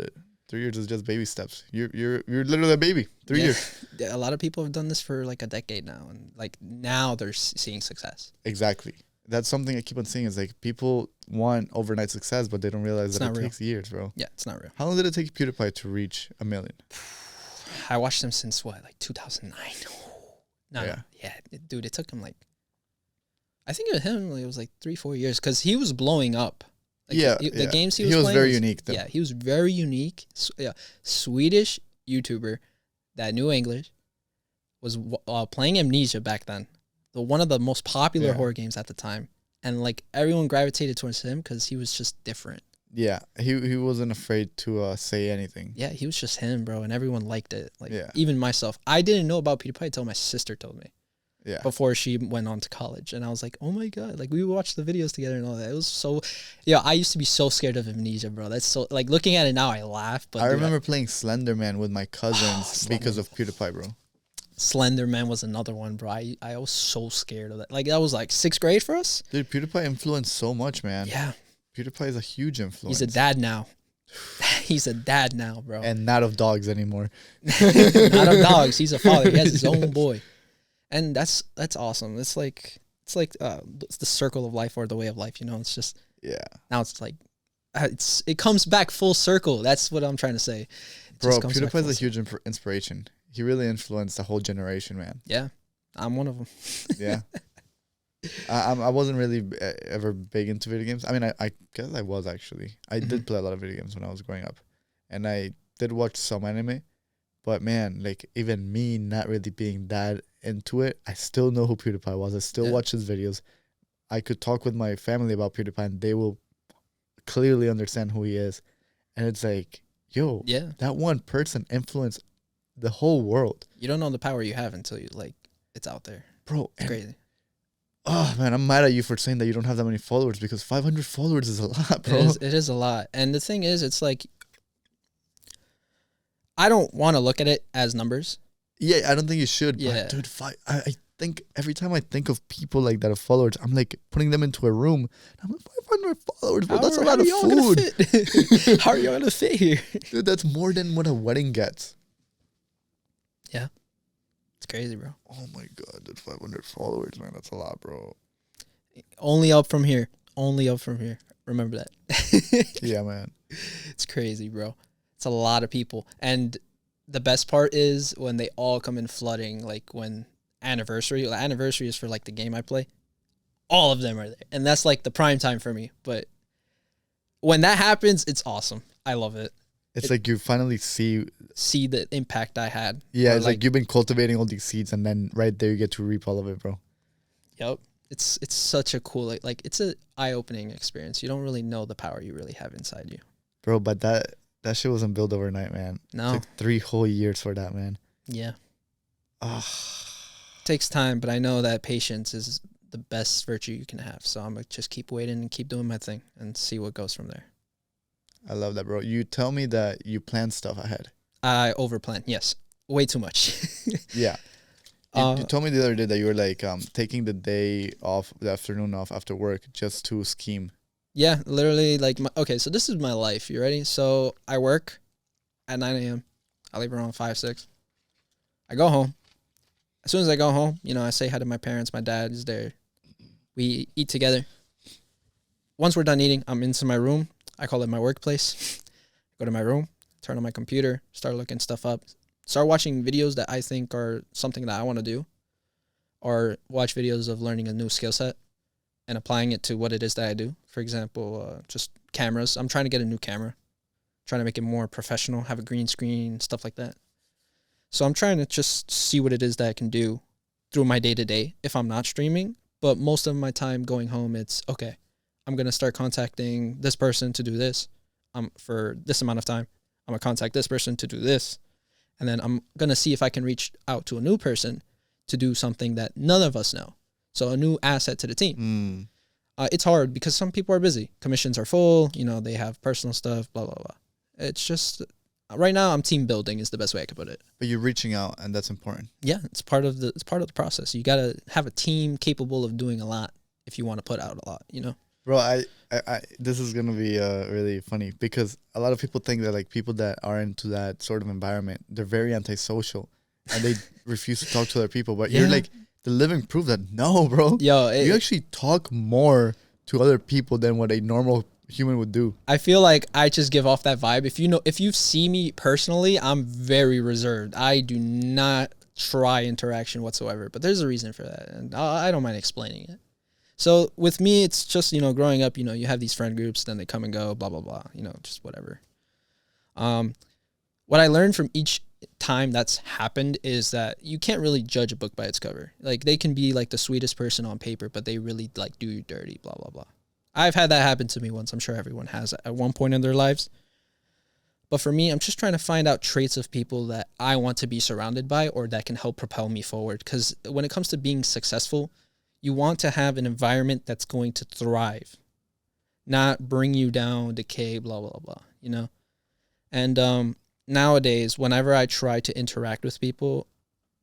3 years is just baby steps. You're literally a baby. 3 years. Yeah, a lot of people have done this for like a decade now, and like now they're seeing success. Exactly. That's something I keep on seeing is like people want overnight success, but they don't realize that it takes years, bro. Yeah, it's not real. How long did it take PewDiePie to reach 1 million? I watched him since like 2009. No, dude, it took him like, I think it was like 3-4 years because he was blowing up. Like the games he was playing. He was very unique, though. Yeah, he was very unique. Swedish YouTuber that knew English was playing Amnesia back then. One of the most popular horror games at the time. And like everyone gravitated towards him because he was just different. Yeah, he wasn't afraid to say anything. Yeah, he was just him, bro, and everyone liked it. Like even myself. I didn't know about PewDiePie until my sister told me. Yeah. Before she went on to college. And I was like, oh my God. Like we watched the videos together and all that. It was so I used to be so scared of Amnesia, bro. That's so like looking at it now I laugh. But I remember playing Slender Man with my cousins because of PewDiePie, bro. Slender Man was another one, bro. I was so scared of that. Like that was like 6th grade for us. Dude, PewDiePie influenced so much, man. Yeah. PewDiePie is a huge influence. He's a dad now. He's a dad now, bro. And not of dogs anymore. Not of dogs. He's a father. He has his own boy. And that's awesome. It's like it's the circle of life or the way of life, It's just now it's like it comes back full circle. That's what I'm trying to say. Bro, PewDiePie is a huge inspiration. He really influenced the whole generation, man. Yeah. I'm one of them. Yeah. I wasn't really ever big into video games. I mean, I guess I was actually. I did play a lot of video games when I was growing up. And I did watch some anime. But man, like even me not really being that into it, I still know who PewDiePie was. I still watch his videos. I could talk with my family about PewDiePie and they will clearly understand who he is. And it's like, yo, that one person influenced the whole world. You don't know the power you have until it's out there. Bro, it's crazy. Oh man, I'm mad at you for saying that you don't have that many followers because 500 followers is a lot, bro. It is a lot. And the thing is, it's like, I don't want to look at it as numbers. Yeah, I don't think you should. Yeah. But dude, I think every time I think of people like that have followers, I'm like putting them into a room. I'm like 500 followers, bro. That's a lot of food. How are you going to fit here? Dude, that's more than what a wedding gets. Yeah. It's crazy, bro. Oh my God, dude, 500 followers, man. That's a lot, bro. Only up from here. Only up from here. Remember that. Yeah, man. It's crazy, bro. It's a lot of people. And the best part is when they all come in flooding, like when anniversary is for like the game I play. All of them are there. And that's like the prime time for me. But when that happens, it's awesome. I love it. It's like you finally see the impact I had. Yeah, it's like you've been cultivating all these seeds and then right there you get to reap all of it, bro. Yep. It's such a cool, like it's an eye-opening experience. You don't really know the power you really have inside you. Bro, but that shit wasn't built overnight, man. No. It took 3 whole years for that, man. Yeah. Takes time, but I know that patience is the best virtue you can have. So I'm going to just keep waiting and keep doing my thing and see what goes from there. I love that, bro. You tell me that you plan stuff ahead. I overplan. Yes, way too much. Yeah. You told me the other day that you were like taking the day off, the afternoon off after work just to scheme. Yeah, literally like okay, so this is my life. You ready? So I work at 9 a.m. I leave around 5, 6. I go home. As soon as I go home, I say hi to my parents. My dad is there. We eat together. Once we're done eating, I'm into my room. I call it my workplace. Go to my room, turn on my computer, start looking stuff up, start watching videos that I think are something that I want to do, or watch videos of learning a new skill set and applying it to what it is that I do. For example, just cameras. I'm trying to get a new camera, trying to make it more professional, have a green screen, stuff like that. So I'm trying to just see what it is that I can do through my day-to-day if I'm not streaming. But most of my time going home, it's, okay, I'm going to start contacting this person to do this for this amount of time. I'm going to contact this person to do this. And then I'm going to see if I can reach out to a new person to do something that none of us know. So a new asset to the team. It's hard because some people are busy. Commissions are full. They have personal stuff, blah, blah, blah. It's just, right now I'm team building is the best way I could put it. But you're reaching out, and that's important. Yeah, it's part of the process. You got to have a team capable of doing a lot if you want to put out a lot, Bro, I this is gonna be really funny because a lot of people think that like people that are into that sort of environment, they're very antisocial and they refuse to talk to other people. But you're like the living proof that no, bro. You actually talk more to other people than what a normal human would do. I feel like I just give off that vibe. If you see me personally, I'm very reserved. I do not try interaction whatsoever. But there's a reason for that, and I don't mind explaining it. So with me, it's just, growing up, you have these friend groups, then they come and go, blah, blah, blah, just whatever. What I learned from each time that's happened is that you can't really judge a book by its cover. Like, they can be like the sweetest person on paper, but they really like do you dirty, blah, blah, blah. I've had that happen to me once. I'm sure everyone has at one point in their lives. But for me, I'm just trying to find out traits of people that I want to be surrounded by or that can help propel me forward. Because when it comes to being successful, you want to have an environment that's going to thrive, not bring you down, decay, blah, blah, blah, And nowadays, whenever I try to interact with people,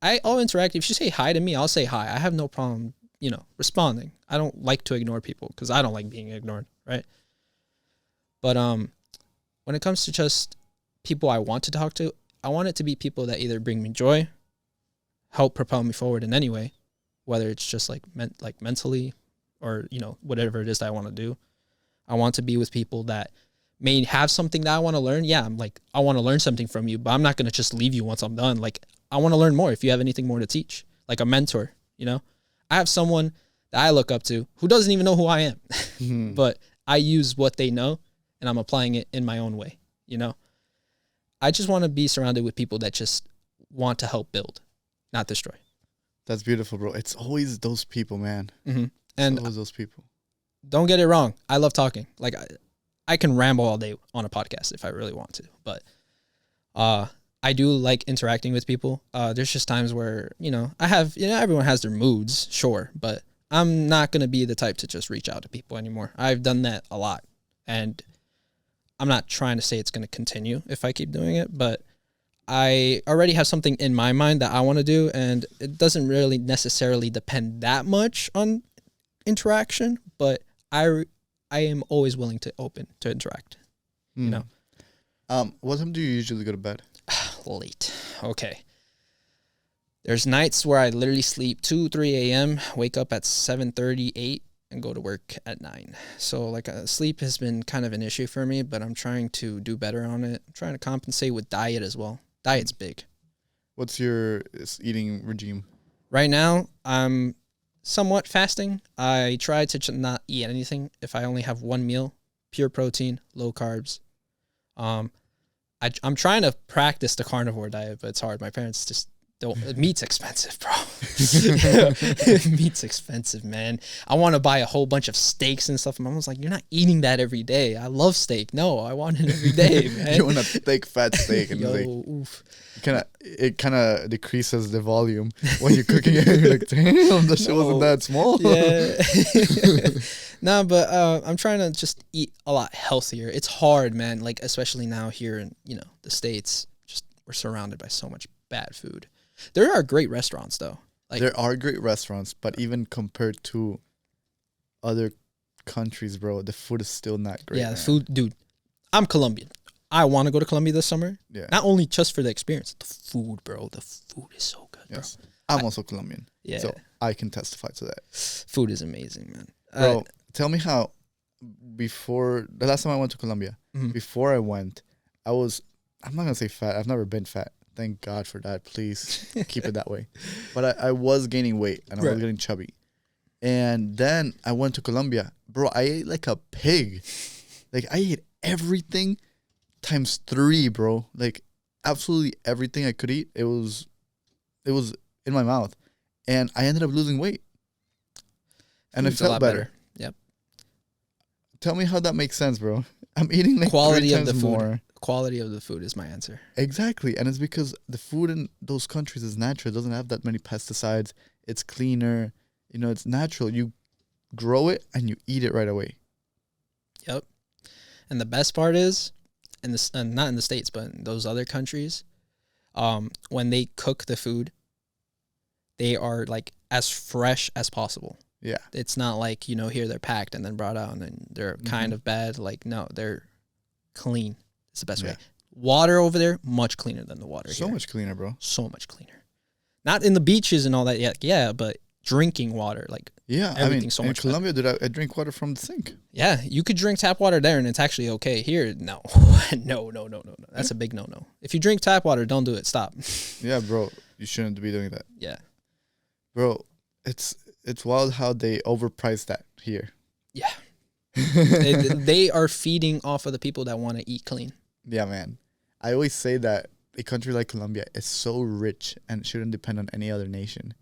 I'll interact. If you say hi to me, I'll say hi. I have no problem, responding. I don't like to ignore people because I don't like being ignored, right? But when it comes to just people I want to talk to, I want it to be people that either bring me joy, help propel me forward in any way, whether it's just like mentally or, whatever it is that I want to do. I want to be with people that may have something that I want to learn. Yeah, I'm like, I want to learn something from you, but I'm not going to just leave you once I'm done. Like, I want to learn more if you have anything more to teach, like a mentor, I have someone that I look up to who doesn't even know who I am, but I use what they know and I'm applying it in my own way, I just want to be surrounded with people that just want to help build, not destroy. That's beautiful, bro. It's always those people, man. Mm-hmm. And always those people. Don't get it wrong. I love talking. Like, I can ramble all day on a podcast if I really want to. But I do like interacting with people. There's just times where, I have, everyone has their moods, sure. But I'm not going to be the type to just reach out to people anymore. I've done that a lot. And I'm not trying to say it's going to continue if I keep doing it. But I already have something in my mind that I want to do, and it doesn't really necessarily depend that much on interaction, but I am always willing to open to interact, What time do you usually go to bed? Late. Okay. There's nights where I literally sleep 2, 3 a.m., wake up at 7:30, 8, and go to work at 9. So sleep has been kind of an issue for me, but I'm trying to do better on it. I'm trying to compensate with diet as well. Diet's big. What's your eating regime? Right now, I'm somewhat fasting. I try to not eat anything if I only have one meal, pure protein, low carbs. I'm trying to practice the carnivore diet, but it's hard. My parents just Meat's expensive, bro. Meat's expensive, man. I want to buy a whole bunch of steaks and stuff. My mom's like, you're not eating that every day. I love steak. No, I want it every day, man. You want a thick, fat steak. And Yo, like, oof. it kind of decreases the volume when you're cooking it. You're like, damn, the shit wasn't that small. Yeah. No, but I'm trying to just eat a lot healthier. It's hard, man. Like, especially now here in, the States, just we're surrounded by so much bad food. There are great restaurants, though. Like, there are great restaurants, but even compared to other countries, bro, the food is still not great. Yeah, the food, dude. I'm Colombian. I want to go to Colombia this summer. Yeah. Not only just for the experience, the food, bro. The food is so good, Yes. bro. I'm also Colombian. Yeah. So I can testify to that. Food is amazing, man. Bro, tell me how, before, the last time I went to Colombia, before I went, I'm not going to say fat. I've never been fat. Thank God for that. Please keep it that way. But I was gaining weight and I was getting chubby. And then I went to Colombia. Bro, I ate like a pig. Like, I ate everything times 3, bro. Like, absolutely everything I could eat. It was in my mouth. And I ended up losing weight. And I felt better. Yep. Tell me how that makes sense, bro. I'm eating like quality 3 of times the food. more. Quality of the food is my answer. Exactly. And it's because the food in those countries is natural. It doesn't have that many pesticides. It's cleaner. It's natural. You grow it and you eat it right away. Yep. And the best part is, not in the States, but in those other countries, when they cook the food, they are like as fresh as possible. Yeah. It's not like, here they're packed and then brought out and then they're kind of bad. Like, no, they're clean. It's the best way. Water over there, much cleaner than the water here. So much cleaner, bro. So much cleaner. Not in the beaches and all that yet. Yeah, but drinking water, like everything's so much in Colombia, dude, I drink water from the sink. Yeah, you could drink tap water there and it's actually okay. Here, no. No. That's a big no. If you drink tap water, don't do it. Stop. Yeah, bro. You shouldn't be doing that. Yeah. Bro, it's wild how they overprice that here. Yeah. they are feeding off of the people that want to eat clean. Yeah, man. I always say that a country like Colombia is so rich and shouldn't depend on any other nation.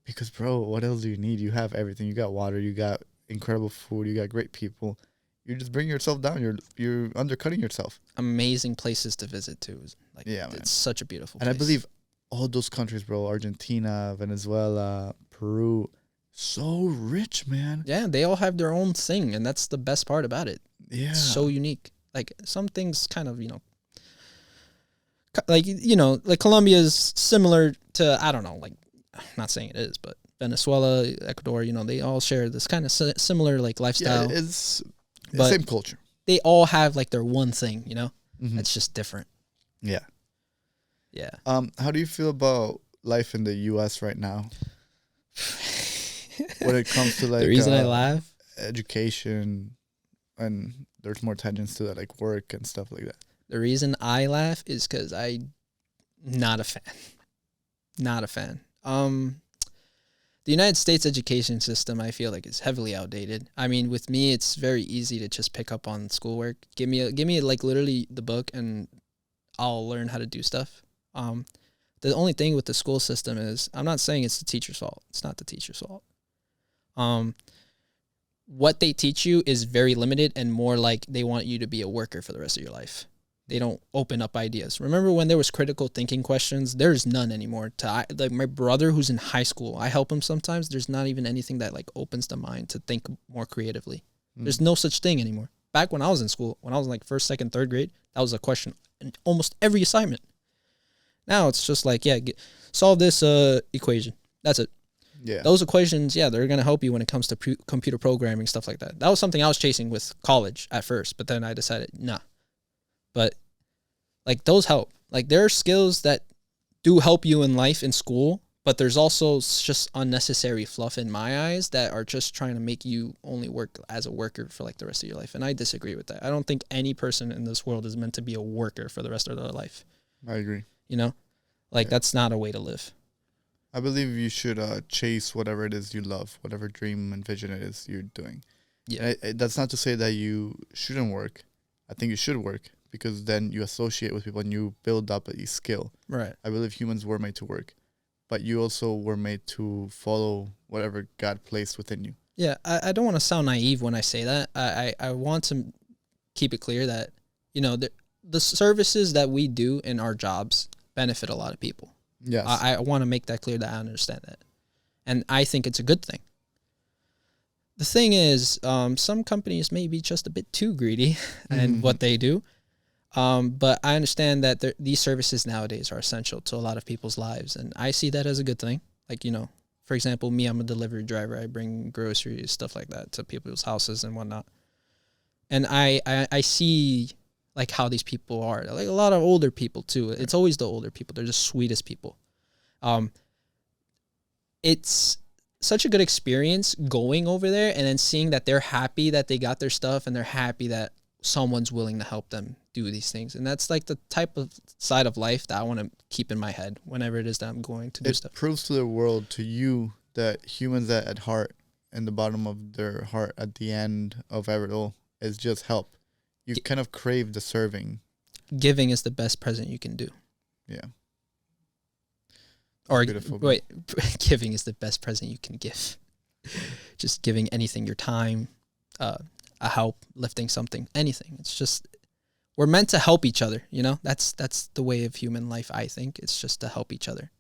Because, bro, what else do you need? You have everything. You got water. You got incredible food. You got great people. You just bring yourself down. You're undercutting yourself. Amazing places to visit, too. Like, yeah, man. It's such a beautiful place. And I believe all those countries, bro, Argentina, Venezuela, Peru, so rich, man. Yeah, they all have their own thing, and that's the best part about it. Yeah. It's so unique. Like, some things kind of, like Colombia is similar to, I don't know, like, I'm not saying it is, but Venezuela, Ecuador, they all share this kind of similar, like, lifestyle. Yeah, it's the same culture. They all have, like, their one thing, It's just different. Yeah. Yeah. How do you feel about life in the U.S. right now? When it comes to, like, the reason I laugh? Education, and there's more tangents to that, like work and stuff like that. The reason I laugh is because I'm not a fan. Not a fan. The United States education system, I feel like, is heavily outdated. I mean, with me, it's very easy to just pick up on schoolwork. Give me like literally the book, and I'll learn how to do stuff. The only thing with the school system is, I'm not saying it's the teacher's fault. It's not the teacher's fault. What they teach you is very limited and more like they want you to be a worker for the rest of your life. They don't open up ideas. Remember when there was critical thinking questions? There's none anymore. Like my brother who's in high school, I help him sometimes. There's not even anything that like opens the mind to think more creatively. There's no such thing anymore. Back when I was in school, when I was in like first, second, third grade, that was a question in almost every assignment. Now it's just like, solve this equation. That's it. Yeah. Those equations, they're going to help you when it comes to computer programming, stuff like that. That was something I was chasing with college at first, but then I decided, nah. But, like, those help. Like, there are skills that do help you in life in school, but there's also just unnecessary fluff in my eyes that are just trying to make you only work as a worker for, like, the rest of your life. And I disagree with that. I don't think any person in this world is meant to be a worker for the rest of their life. I agree. That's not a way to live. I believe you should chase whatever it is you love, whatever dream and vision it is you're doing. Yeah. And that's not to say that you shouldn't work. I think you should work because then you associate with people and you build up a skill. Right. I believe humans were made to work. but you also were made to follow whatever God placed within you. Yeah, I don't want to sound naive when I say that. I want to keep it clear that, the services that we do in our jobs benefit a lot of people. Yes. I want to make that clear that I understand that. And I think it's a good thing. The thing is, some companies may be just a bit too greedy in what they do. But I understand that these services nowadays are essential to a lot of people's lives. And I see that as a good thing. Like, for example, me, I'm a delivery driver. I bring groceries, stuff like that to people's houses and whatnot. And I see like how these people are. Like a lot of older people too. It's always the older people. They're the sweetest people. It's such a good experience going over there and then seeing that they're happy that they got their stuff and they're happy that someone's willing to help them do these things. And that's like the type of side of life that I want to keep in my head whenever it is that I'm going to do stuff. It proves to the world, to you, that humans at heart, in the bottom of their heart, at the end of it all, is just help. You kind of crave the serving. Giving is the best present you can do. Yeah. Or wait, giving is the best present you can give. Just giving anything, your time, a help, lifting something, anything. It's just, we're meant to help each other, That's the way of human life, I think. It's just to help each other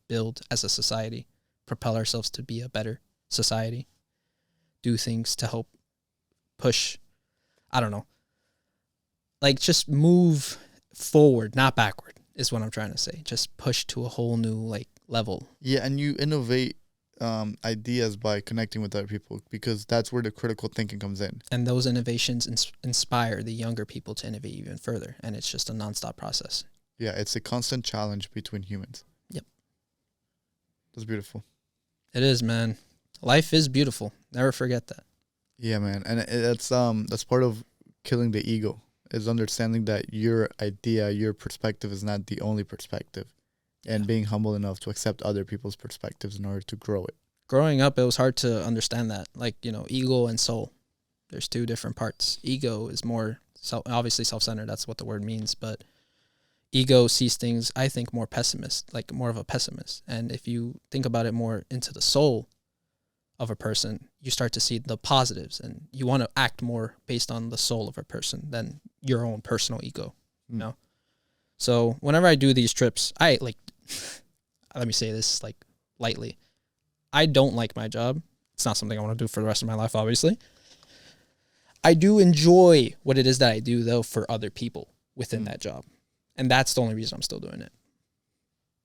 build as a society, propel ourselves to be a better society, do things to help push, I don't know, like just move forward, not backward, is what I'm trying to say. Just push to a whole new level. Yeah, and you innovate ideas by connecting with other people, because that's where the critical thinking comes in. And those innovations inspire the younger people to innovate even further. And it's just a nonstop process. Yeah, it's a constant challenge between humans. Yep. That's beautiful. It is, man. Life is beautiful. Never forget that. Yeah, man. And that's part of killing the ego, is understanding that your idea, your perspective is not the only perspective, and being humble enough to accept other people's perspectives in order to grow it. Growing up, it was hard to understand that. Ego and soul. There's two different parts. Ego is more obviously self-centered. That's what the word means. But ego sees things, I think, more more of a pessimist. And if you think about it more into the soul of a person, you start to see the positives, and you want to act more based on the soul of a person than your own personal ego, So whenever I do these trips, I let me say this lightly. I don't like my job. It's not something I want to do for the rest of my life, obviously. I do enjoy what it is that I do, though, for other people within that job. And that's the only reason I'm still doing it.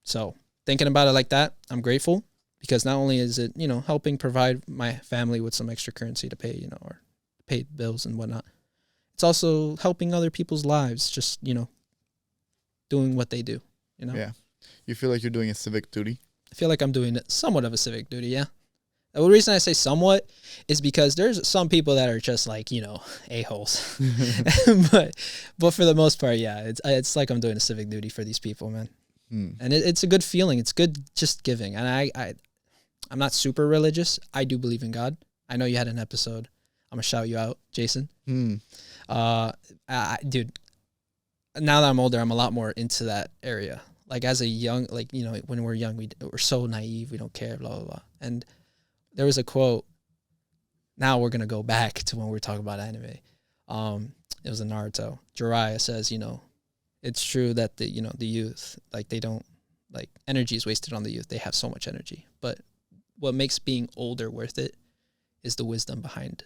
So thinking about it like that, I'm grateful, because not only is it, helping provide my family with some extra currency to pay, or pay bills and whatnot, it's also helping other people's lives, just, doing what they do, Yeah. You feel like you're doing a civic duty? I feel like I'm doing somewhat of a civic duty, yeah. The reason I say somewhat is because there's some people that are just a-holes. but for the most part, yeah, it's like I'm doing a civic duty for these people, man. And it's a good feeling. It's good just giving. And I'm not super religious. I do believe in God. I know you had an episode. I'm going to shout you out, Jason. Dude, now that I'm older, I'm a lot more into that area. As a young, when we're young, we're so naive. We don't care, blah, blah, blah. And there was a quote. Now we're going to go back to when we were talking about anime. It was in Naruto. Jiraiya says, it's true that the youth, they don't, energy is wasted on the youth. They have so much energy. But what makes being older worth it is the wisdom behind,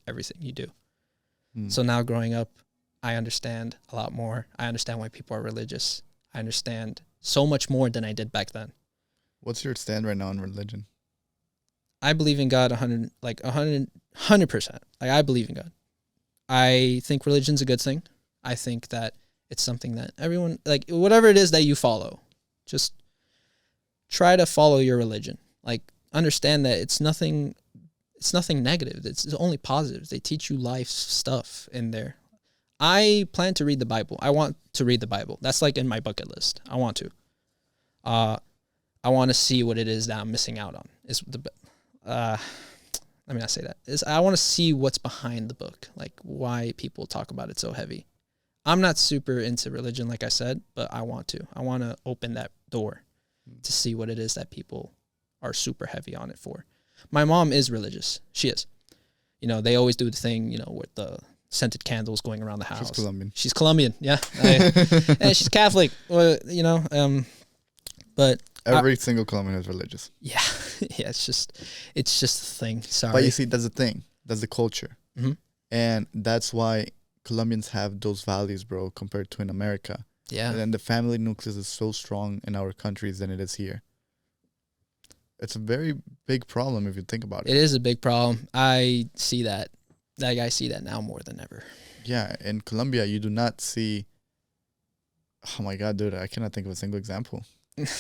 everything you do. So now growing up, I understand a lot more. I understand why people are religious. I understand so much more than I did back then. What's your stand right now in religion? I believe in God 100%. I believe in God. I think religion's a good thing. I think that it's something that everyone, whatever it is that you follow, just try to follow your religion. Understand that it's nothing negative. It's only positive. They teach you life stuff in there. I plan to read the Bible. I want to read the Bible. That's in my bucket list. I want to. I want to see what it is that I'm missing out on. Let me not say that. I want to see what's behind the book, why people talk about it so heavy. I'm not super into religion, like I said, but I want to. I want to open that door. to see what it is that people are super heavy on it for. My mom is religious. She is. You know, they always do the thing, you know, with the scented candles going around the house. She's Colombian. She's Colombian, yeah. And she's Catholic, you know. But every single Colombian is religious. Yeah, yeah. It's just a thing. Sorry. But you see, that's the thing. That's the culture, Mm-hmm. and that's why Colombians have those values, bro, compared to in America. Yeah. And then the family nucleus is so strong in our countries than it is here. It's a very big problem if you think about it. It is a big problem. I see that. Like, I see that now more than ever. Yeah, in Colombia, you do not see. Oh my God, dude! I cannot think of a single example.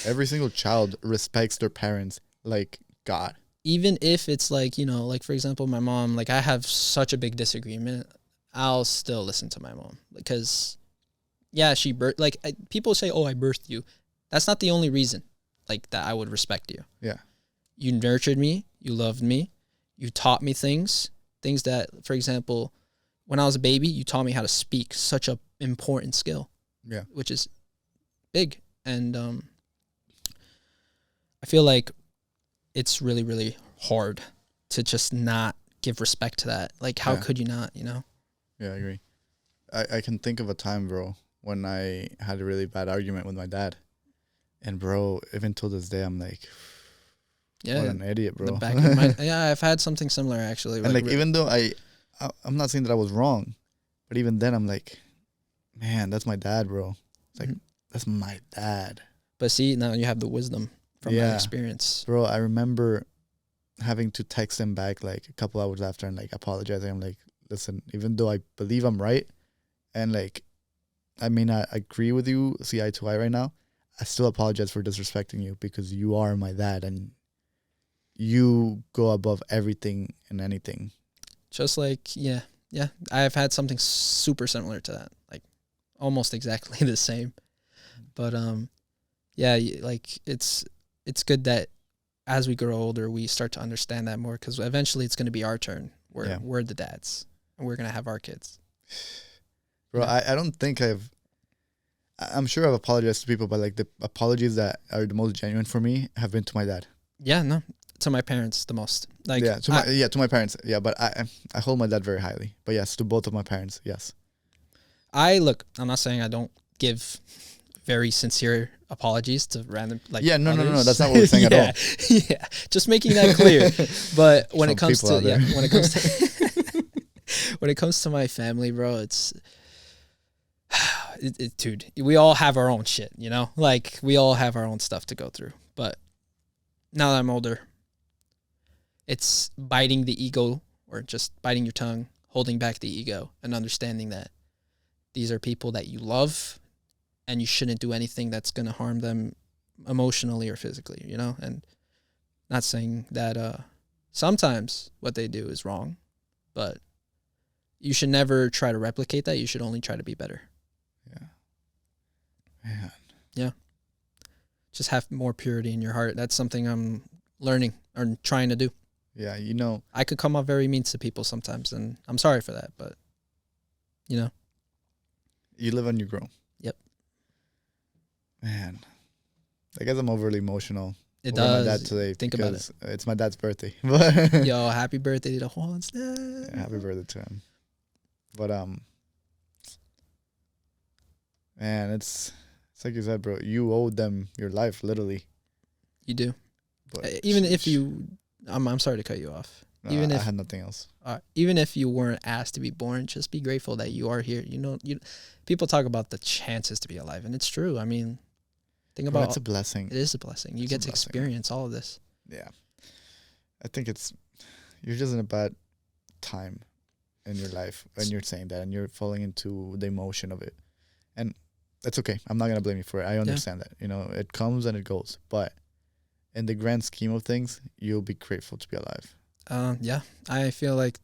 Every single child respects their parents like God. Even if it's like, you know, like for example, my mom, like I have such a big disagreement, I'll still listen to my mom because, yeah, she people say, "Oh, I birthed you." That's not the only reason, like that I would respect you. Yeah. You nurtured me. You loved me. You taught me things that, for example, when I was a baby, you taught me how to speak. Such a important skill. Yeah. Which is big. And I feel like it's really, really hard to just not give respect to that. Like, how could you not, you know? Yeah, I agree. I can think of a time, bro, when I had a really bad argument with my dad. And, bro, even till this day, I'm like, yeah, what an idiot, bro. The back of my, yeah, I've had something similar, actually. And, like even though I'm not saying that I was wrong, but even then, I'm like, man, that's my dad, bro. It's like, that's my dad. But see, now you have the wisdom from that experience. Bro, I remember having to text him back like a couple hours after and like apologizing. I'm like, listen, even though I believe I'm right and like I may not agree with you, see eye to eye right now, I still apologize for disrespecting you because you are my dad and you go above everything and anything. Just like, yeah. I've had something super similar to that, like almost exactly the same. But yeah, like it's good that as we grow older, we start to understand that more because eventually it's going to be our turn. We're the dads and we're going to have our kids. Bro, yeah. I don't think I'm sure I've apologized to people, but like the apologies that are the most genuine for me have been to my dad. Yeah, no, to my parents the most. Like to my parents. Yeah, but I hold my dad very highly. But yes, to both of my parents, yes. I'm not saying I don't give very sincere apologies to random like no, that's not what we're saying at all. Yeah, just making that clear. But when it comes to when it comes to my family, bro, it's dude, we all have our own shit, you know? Like, we all have our own stuff to go through. But now that I'm older, it's biting the ego or just biting your tongue, holding back the ego, and understanding that these are people that you love and you shouldn't do anything that's going to harm them emotionally or physically, you know? And not saying that sometimes what they do is wrong, but you should never try to replicate that. You should only try to be better. Yeah. Man. Yeah. Just have more purity in your heart. That's something I'm learning or trying to do. Yeah, you know. I could come off very mean to people sometimes, and I'm sorry for that, but, you know. You live and you grow. Yep. Man. I guess I'm overly emotional. It does. My dad today. Think about it. It's my dad's birthday. Yo, happy birthday to Juan's dad. Yeah, happy birthday to him. But man, it's like you said, bro. You owe them your life, literally. You do. But even if you, I'm sorry to cut you off. No, even if I had nothing else. Even if you weren't asked to be born, just be grateful that you are here. You know, people talk about the chances to be alive, and it's true. I mean, think about it's a blessing. It is a blessing. You get to experience all of this. Yeah, I think you're just in a bad time in your life when you're saying that and you're falling into the emotion of it, and it's okay. I'm not gonna blame you for it. I understand that. You know, it comes and it goes, but in the grand scheme of things, you'll be grateful to be alive. Yeah, I feel like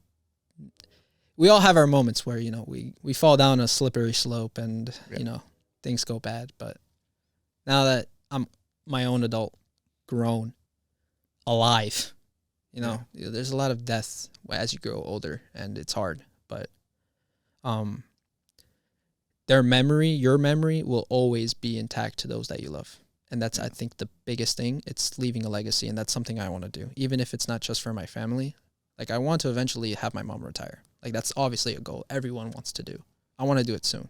we all have our moments where, you know, we fall down a slippery slope and, you know, things go bad. But now that I'm my own adult, grown, alive, you know, there's a lot of death as you grow older and it's hard. But your memory will always be intact to those that you love. And that's, I think, the biggest thing. It's leaving a legacy, and that's something I want to do. Even if it's not just for my family. Like, I want to eventually have my mom retire. Like, that's obviously a goal everyone wants to do. I want to do it soon.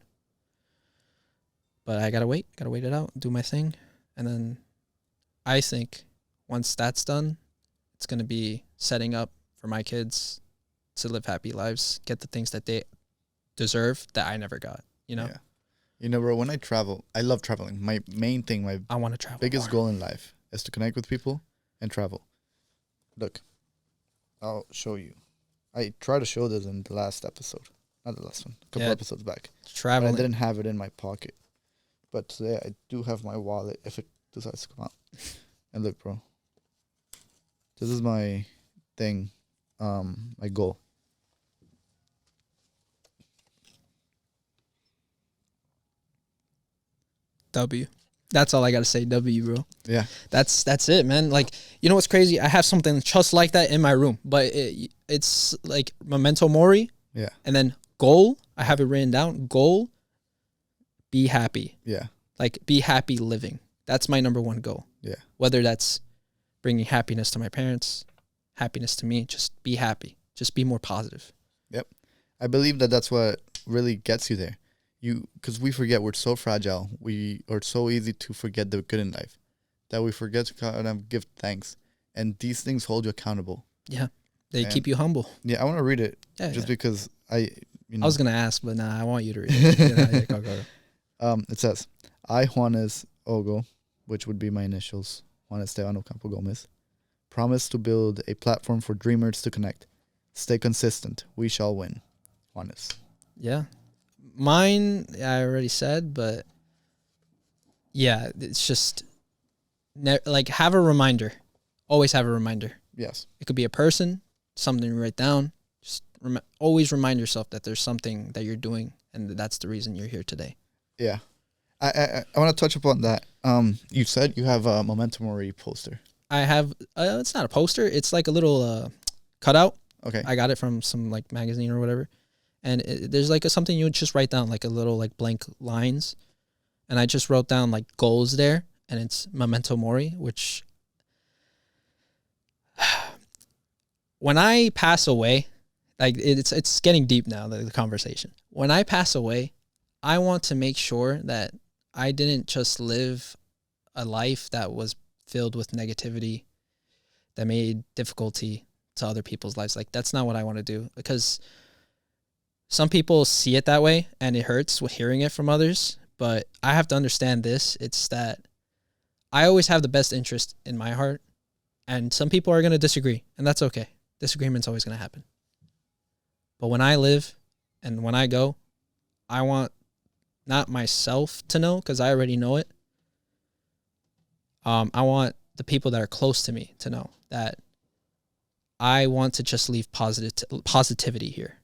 But I gotta wait it out, do my thing. And then I think once that's done, it's going to be setting up for my kids to live happy lives, get the things that they deserve that I never got, you know? Yeah. You know, bro, when I travel, I love traveling. My main thing, I want to travel biggest more. goal in life is to connect with people and travel. Look, I'll show you. I tried to show this in the last episode. Not the last one. A couple episodes back. Traveling. But I didn't have it in my pocket. But today I do have my wallet if it decides to come out. And look, bro. This is my thing. My goal. W. That's all I gotta say. W, bro. Yeah. That's it, man. Like, you know what's crazy? I have something just like that in my room, but it's like memento mori. Yeah. And then goal. I have it written down. Goal. Be happy. Yeah. Like, be happy living. That's my number one goal. Yeah. Whether that's bringing happiness to my parents, happiness to me, just be happy. Just be more positive. Yep. I believe that that's what really gets you there. Because we forget we're so fragile. We are so easy to forget the good in life that we forget to kind of give thanks. And these things hold you accountable. Yeah. They keep you humble. Yeah, I want to read it Yeah, because I was going to ask, but nah, I want you to read it. Go. It says, I, Juanesogo, which would be my initials, Juan Esteban Ocampo Gomez, promise to build a platform for dreamers to connect. Stay consistent. We shall win. Juanes. Yeah. Mine, I already said, but yeah, it's just like have a reminder. Always have a reminder. Yes. It could be a person, something you write down. Just always remind yourself that there's something that you're doing, and that's the reason you're here today. Yeah. I want to touch upon that. You said you have a Memento Mori poster. I have, it's not a poster. It's like a little cutout. Okay. I got it from some like magazine or whatever. And there's like something you would just write down, like a little like blank lines. And I just wrote down like goals there, and it's Memento Mori, which when I pass away, like it's getting deep now, the conversation. When I pass away, I want to make sure that I didn't just live a life that was filled with negativity, that made difficulty to other people's lives. Like, that's not what I want to do, because some people see it that way and it hurts with hearing it from others. But I have to understand this. It's that I always have the best interest in my heart, and some people are going to disagree, and that's okay. Disagreement's always going to happen. But when I live and when I go, I want not myself to know, because I already know it. I want the people that are close to me to know that I want to just leave positivity here.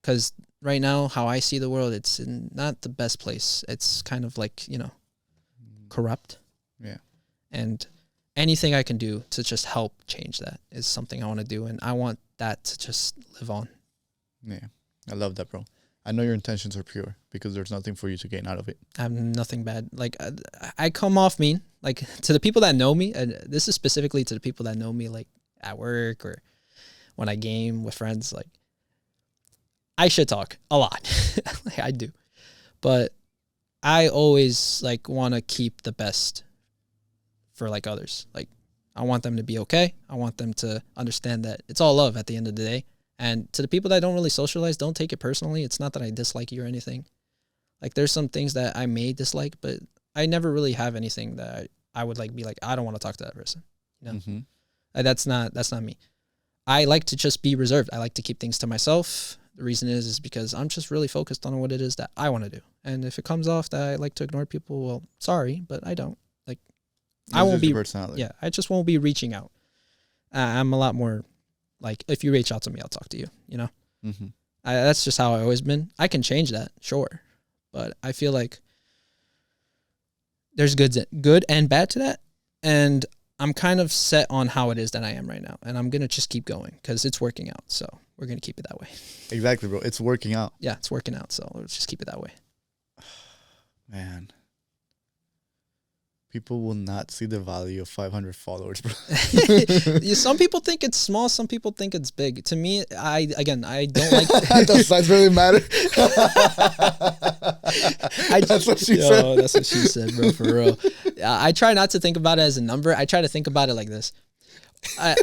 Because right now, how I see the world, it's not the best place. It's kind of like, corrupt. Yeah. And anything I can do to just help change that is something I want to do. And I want that to just live on. Yeah. I love that, bro. I know your intentions are pure, because there's nothing for you to gain out of it. I have nothing bad. Like, I come off mean. Like, to the people that know me, and this is specifically to the people that know me, like, at work or when I game with friends, like, I shit talk a lot. Like, I do. But I always, like, want to keep the best for, like, others. Like, I want them to be okay. I want them to understand that it's all love at the end of the day. And to the people that don't really socialize, don't take it personally. It's not that I dislike you or anything. Like, there's some things that I may dislike, but I never really have anything that I would like be like, I don't want to talk to that person. Mm-hmm. That's not me. I like to just be reserved. I like to keep things to myself. The reason is because I'm just really focused on what it is that I want to do. And if it comes off that I like to ignore people, well, sorry, but I don't. Like, I won't be. Personality. Yeah, I just won't be reaching out. I'm a lot more like, if you reach out to me, I'll talk to you. Mm-hmm. That's just how I've always been. I can change that, sure, but I feel like there's good and bad to that, and I'm kind of set on how it is that I am right now, and I'm gonna just keep going because it's working out. So we're gonna keep it that way. Exactly, bro. It's working out. Yeah, it's working out. So let's just keep it that way. Man, People will not see the value of 500 followers, bro. Some people think it's small. Some people think it's big. To me, I don't like. Does size really matter? That's what she said. That's what she said, bro. For real. I try not to think about it as a number. I try to think about it like this. God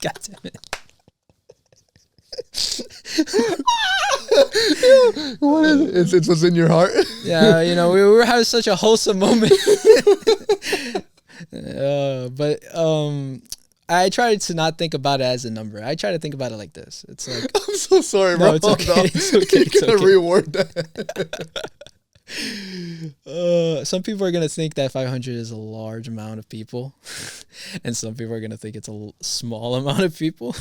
damn it. What is it? It's what's in your heart. Yeah, we were having such a wholesome moment. But I try to not think about it as a number. I try to think about it like this. It's like, I'm so sorry, bro. No, it's okay. It's okay. You gotta reward that. Some people are gonna think that 500 is a large amount of people, and some people are gonna think it's a small amount of people.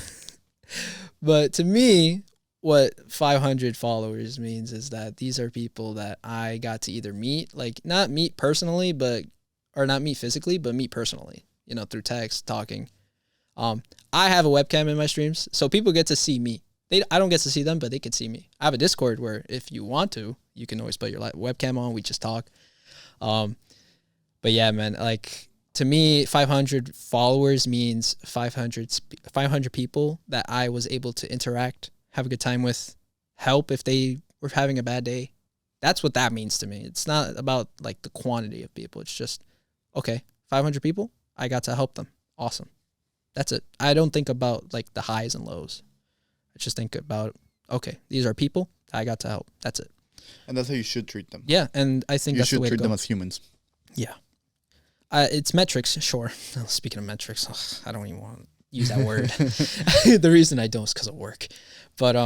But to me, what 500 followers means is that these are people that I got to either meet, like not meet personally, or not meet physically, but meet personally, through text, talking. I have a webcam in my streams, so people get to see me. I don't get to see them, but they can see me. I have a Discord where if you want to, you can always put your webcam on. We just talk. But yeah, man, like to me, 500 followers means 500 people that I was able to interact, have a good time with, help if they were having a bad day. That's what that means to me. It's not about like the quantity of people. It's just, okay, 500 people, I got to help them. Awesome. That's it. I don't think about like the highs and lows. I just think about, okay, these are people I got to help. That's it. And that's how you should treat them. Yeah, and I think that's the way to go. You should treat them as humans. Yeah. It's metrics, sure. Speaking of metrics, I don't even want to use that word. The reason I don't is because of work. But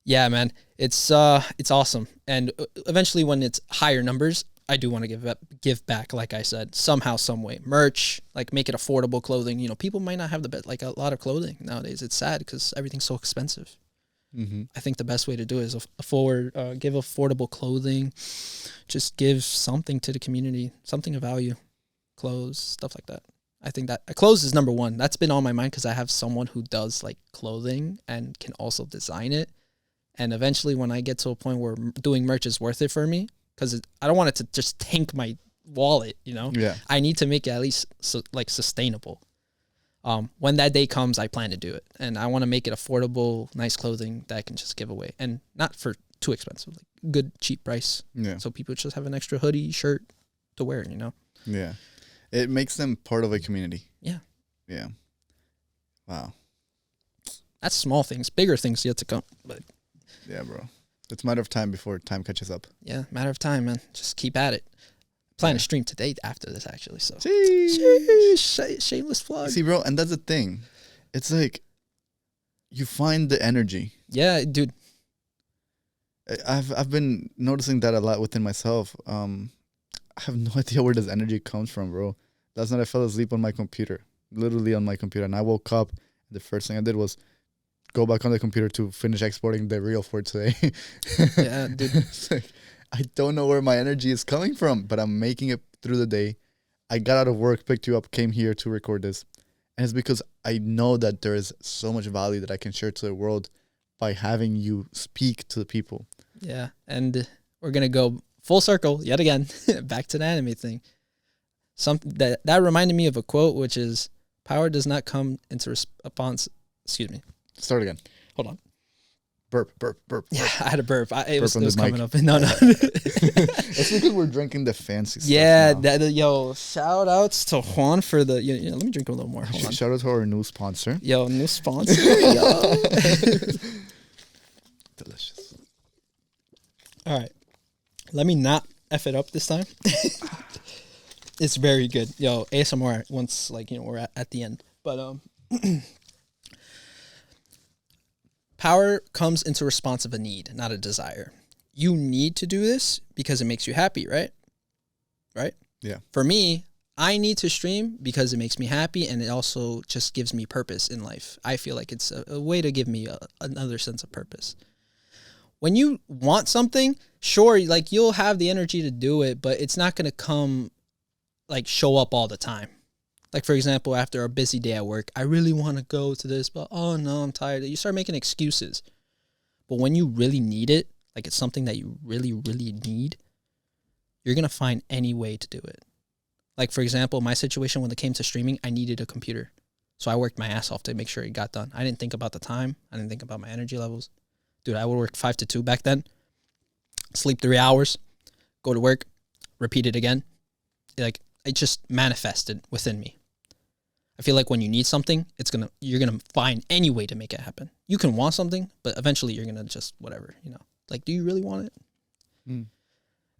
yeah, man, it's awesome. And eventually, when it's higher numbers, I do want to give back. Like I said, somehow, some way, merch, like make it affordable clothing. People might not have like a lot of clothing nowadays. It's sad because everything's so expensive. Mm-hmm. I think the best way to do it is give affordable clothing. Just give something to the community, something of value. Clothes, stuff like that. I think that clothes is number one. That's been on my mind because I have someone who does like clothing and can also design it. And eventually when I get to a point where doing merch is worth it for me, because I don't want it to just tank my wallet, Yeah. I need to make it at least sustainable. When that day comes, I plan to do it. And I want to make it affordable, nice clothing that I can just give away. And not for too expensive, like good, cheap price. Yeah. So people just have an extra hoodie, shirt to wear, Yeah. It makes them part of a community. Yeah. Yeah. Wow. That's small things. Bigger things yet to come. But yeah, bro. It's a matter of time before time catches up. Yeah, matter of time, man. Just keep at it. Plan to stream today after this, actually. So Sheesh. Shameless plug. See, bro, and that's the thing. It's like you find the energy. Yeah, dude. I've been noticing that a lot within myself. I have no idea where this energy comes from, bro. Last night I fell asleep on my computer, literally on my computer, and I woke up. The first thing I did was go back on the computer to finish exporting the reel for today. Yeah, dude. It's like, I don't know where my energy is coming from, but I'm making it through the day. I got out of work, picked you up, came here to record this. And it's because I know that there is so much value that I can share to the world by having you speak to the people. Yeah, and we're going to go full circle yet again, back to the anime thing. That reminded me of a quote, which is, power does not come into response. Excuse me. Start again. Hold on. Burp. Yeah, I had a burp. It was coming mic. up. No. It's because we're drinking the fancy stuff. Yeah, yo, shout outs to Juan for the. Let me drink a little more. Hold on. Shout out to our new sponsor. Yo, new sponsor. Yo. Delicious. All right. Let me not F it up this time. It's very good. Yo, ASMR once, we're at the end. But, power comes into response of a need, not a desire. You need to do this because it makes you happy, right? Right? Yeah. For me, I need to stream because it makes me happy and it also just gives me purpose in life. I feel like it's a way to give me another sense of purpose. When you want something, sure, you'll have the energy to do it, but it's not going to come, show up all the time. Like, for example, after a busy day at work, I really want to go to this, but oh no, I'm tired. You start making excuses. But when you really need it, it's something that you really, really need, you're going to find any way to do it. Like, for example, my situation when it came to streaming, I needed a computer. So I worked my ass off to make sure it got done. I didn't think about the time. I didn't think about my energy levels. Dude, I would work 5 to 2 back then. Sleep 3 hours. Go to work. Repeat it again. Like, it just manifested within me. I feel like when you need something, you're gonna find any way to make it happen. You can want something, but eventually you're gonna just whatever, Like, do you really want it? Mm.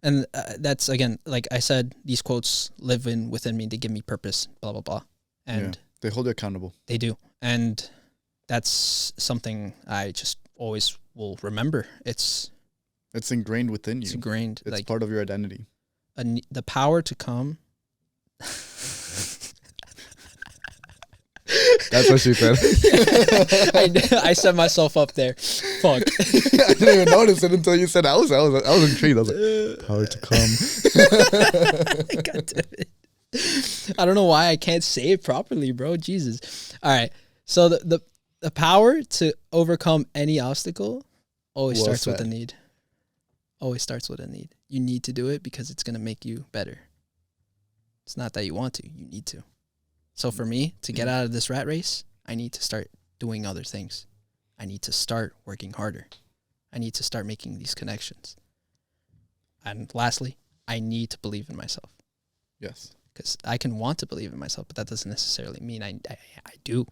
And that's, again, like I said, these quotes live within me. They give me purpose. Blah blah blah, and they hold you accountable. They do, and that's something I just always will remember. It's ingrained within you. It's ingrained. It's like part of your identity. The power to come. That's what she said. I set myself up there. Fuck. I didn't even notice it until you said. I was intrigued. I was like, power to come. God damn it. I don't know why I can't say it properly, bro. Jesus. All right. So the power to overcome any obstacle always starts with a need. Always starts with a need. You need to do it because it's going to make you better. It's not that you want to. You need to. So for me, to get out of this rat race, I need to start doing other things. I need to start working harder. I need to start making these connections. And lastly, I need to believe in myself. Yes. Because I can want to believe in myself, but that doesn't necessarily mean I do,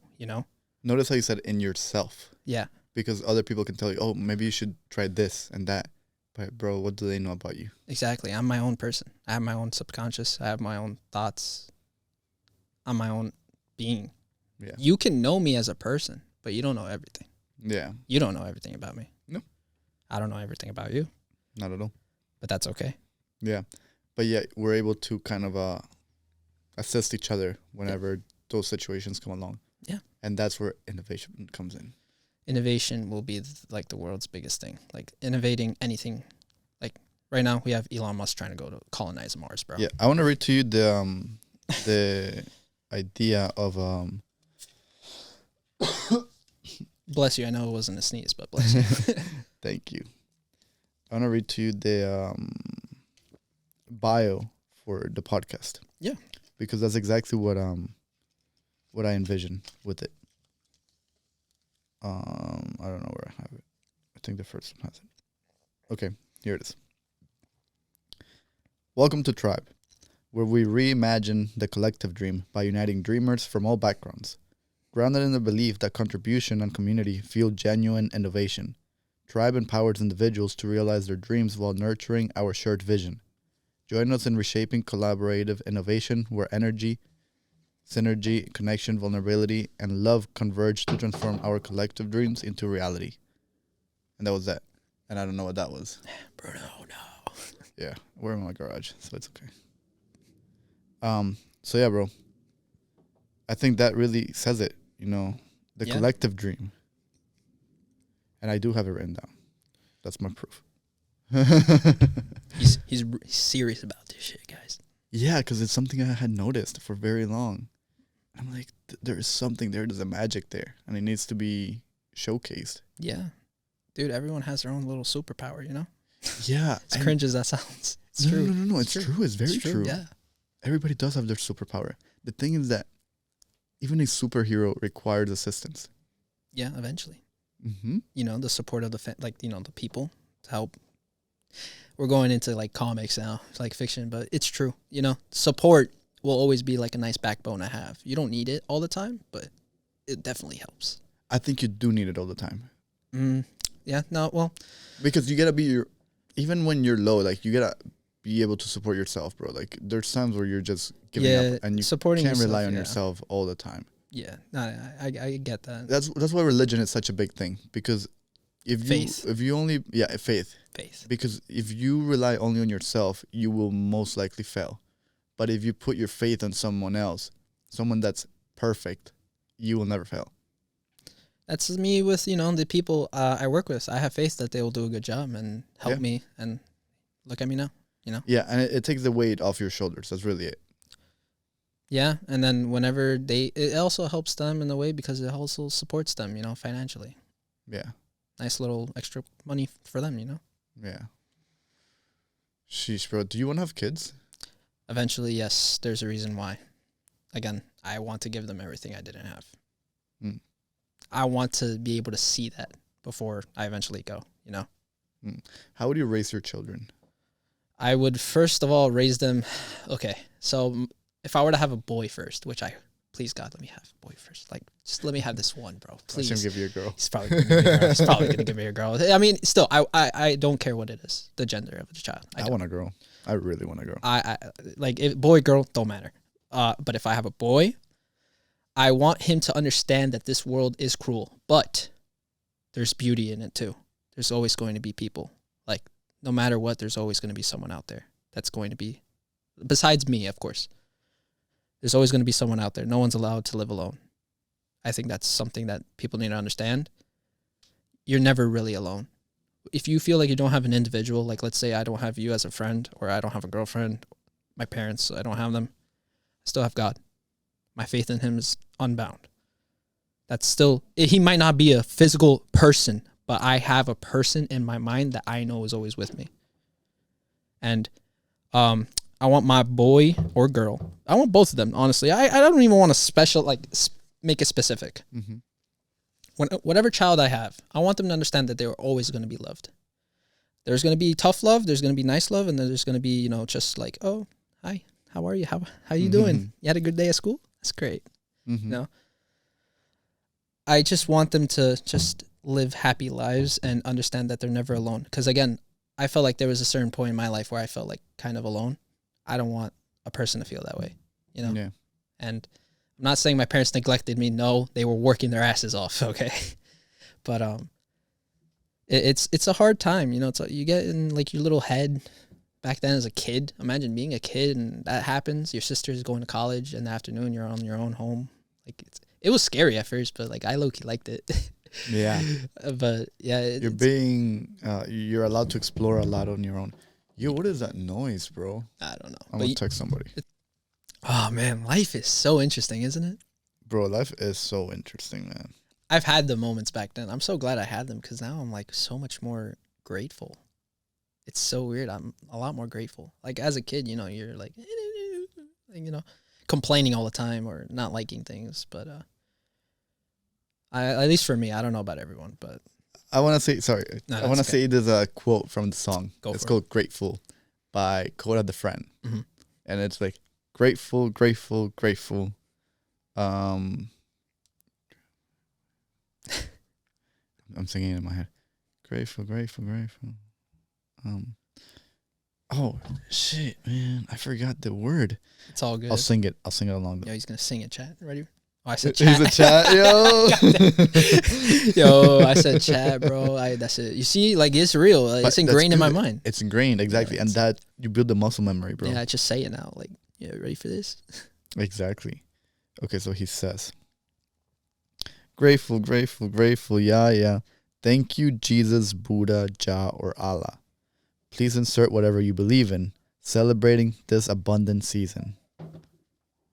Notice how you said in yourself. Yeah. Because other people can tell you, oh, maybe you should try this and that. But, bro, what do they know about you? Exactly. I'm my own person. I have my own subconscious. I have my own thoughts. I'm my own being. Yeah. You can know me as a person, but you don't know everything. Yeah. You don't know everything about me. No. I don't know everything about you. Not at all. But that's okay. Yeah. But yeah, we're able to kind of assist each other whenever those situations come along. Yeah. And that's where innovation comes in. Innovation will be like the world's biggest thing. Like innovating anything. Like right now we have Elon Musk trying to go to colonize Mars, bro. Yeah. I want to read to you the idea of Bless you. I know it wasn't a sneeze, but bless you. Thank you. I want to read to you the bio for the podcast. Yeah. Because that's exactly what I envision with it. I don't know where I have it. I think the first one has it. Okay, here it is. Welcome to Tribe, where we reimagine the collective dream by uniting dreamers from all backgrounds. Grounded in the belief that contribution and community fuel genuine innovation, Tribe empowers individuals to realize their dreams while nurturing our shared vision. Join us in reshaping collaborative innovation where energy, synergy, connection, vulnerability, and love converge to transform our collective dreams into reality. And that was that. And I don't know what that was. Bruno, no. Yeah, we're in my garage, so it's okay. So yeah, bro. I think that really says it, the collective dream. And I do have it written down. That's my proof. He's serious about this shit, guys. Yeah, because it's something I had noticed for very long. I'm like, there is something there. There's a magic there, and it needs to be showcased. Yeah. Dude, everyone has their own little superpower, Yeah. As cringe as that sounds. It's true. No. It's true. It's very true. Yeah. Everybody does have their superpower. The thing is that even a superhero requires assistance. Yeah, eventually. Mm-hmm. The support of the people to help. We're going into like comics now, like fiction, but it's true. Support will always be like a nice backbone to have. You don't need it all the time, but it definitely helps. I think you do need it all the time. Yeah, no, well. Because you gotta be even when you're low, like you gotta be able to support yourself, bro. Like there's times where you're just giving up and you can't rely on yourself all the time. Yeah, no, I get that. That's why religion is such a big thing, because faith. Because if you rely only on yourself, you will most likely fail. But if you put your faith on someone else, someone that's perfect, you will never fail. That's me with, the people I work with. I have faith that they will do a good job and help me, and look at me now, Yeah, and it takes the weight off your shoulders. That's really it. Yeah, and then whenever it also helps them in a way because it also supports them, financially. Yeah. Nice little extra money for them, Yeah. Sheesh, bro. Do you want to have kids? Eventually, yes. There's a reason why. Again, I want to give them everything I didn't have. Mm. I want to be able to see that before I eventually go, you know? How would you raise your children? I would first of all raise them. Okay, so if I were to have a boy first, please God, let me have a boy first. Like, just let me have this one, bro. Please. Watch him give you a girl. He's probably gonna give me a girl. He's probably gonna give me a girl. I mean, still, I don't care what it is, the gender of the child. I want a girl. I really want a girl. I like boy, girl, don't matter. But if I have a boy, I want him to understand that this world is cruel, but there's beauty in it too. There's always going to be people. Like, no matter what, there's always going to be someone out there that's going to be, besides me, of course. There's always going to be someone out there. No one's allowed to live alone. I think that's something that people need to understand. You're never really alone. If you feel like you don't have an individual, like let's say I don't have you as a friend, or I don't have a girlfriend, my parents, I don't have them, I still have God. My faith in him is unbound. That's still, he might not be a physical person, but I have a person in my mind that I know is always with me. And I want my boy or girl, I want both of them, honestly. I don't even want to make it specific. Mm-hmm. Whatever child I have, I want them to understand that they are always going to be loved. There's going to be tough love, there's going to be nice love, and then there's going to be, just like, oh, hi, how are you? How you doing? You had a good day at school? That's great. Mm-hmm. I just want them to just live happy lives and understand that they're never alone. Because again, I felt like there was a certain point in my life where I felt like kind of alone. I don't want a person to feel that way, Yeah. And I'm not saying my parents neglected me. No, they were working their asses off. Okay. But, it's a hard time, you get in like your little head back then as a kid. Imagine being a kid and that happens. Your sister's going to college in the afternoon. You're on your own home. Like it was scary at first, but like I low-key liked it. Yeah. But yeah, you're allowed to explore a lot on your own. Yo, what is that noise, bro? I don't know. I'm gonna text somebody. Oh man, life is so interesting, isn't it? Bro, life is so interesting, man. I've had the moments back then. I'm so glad I had them because now I'm like so much more grateful. It's so weird. I'm a lot more grateful. Like as a kid, you're like, complaining all the time or not liking things. But at least for me, I don't know about everyone, but I want to say, sorry. No, I want to say there's a quote from the song. It's called Grateful by Coda the Friend. Mm-hmm. And it's like, grateful, grateful, grateful. I'm singing it in my head. Grateful, grateful, grateful. Oh, shit, man. I forgot the word. It's all good. I'll sing it along. Yo, he's going to sing it, chat. Ready? Oh, I said chat. He's a chat, yo. Yo, I said chat, bro. That's it. You see, like, it's real. It's ingrained in my mind. It's ingrained, exactly. Yeah, and that, you build the muscle memory, bro. Yeah, I just say it now. Like, yeah, ready for this? Exactly. Okay, so he says, grateful, grateful, grateful, yeah. Thank you, Jesus, Buddha, Jah, or Allah. Please insert whatever you believe in, celebrating this abundant season.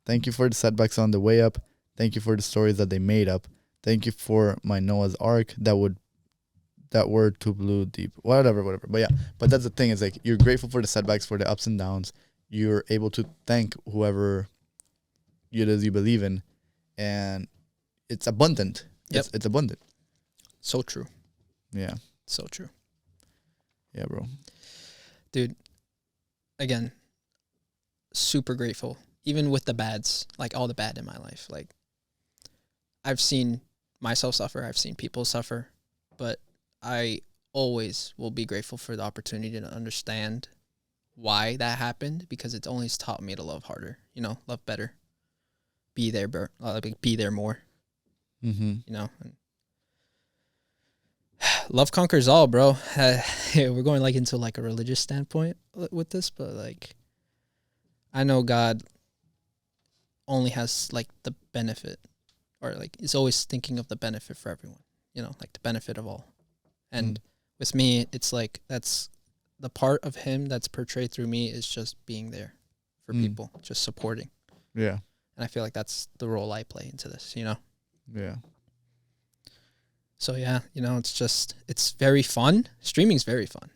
Thank you for the setbacks on the way up. Thank you for the stories that they made up. Thank you for my Noah's Ark that were too blue deep. Whatever. But yeah, but that's the thing. It's like you're grateful for the setbacks, for the ups and downs. You're able to thank whoever it is you believe in, and it's abundant. Yep. It's abundant. So true. Yeah. So true. Yeah, bro. Dude, again, super grateful. Even with the bads, like all the bad in my life. Like, I've seen myself suffer. I've seen people suffer. But I always will be grateful for the opportunity to understand why that happened, because it's only taught me to love harder, love better, be there, be there more, and love conquers all, bro. We're going like into like a religious standpoint with this, but like, I know God only has like the benefit, or like is always thinking of the benefit for everyone, like the benefit of all. And with me, it's like, that's the part of him that's portrayed through me is just being there for people, just supporting. Yeah. And I feel like that's the role I play into this, Yeah. So yeah, it's very fun. Streaming's very fun.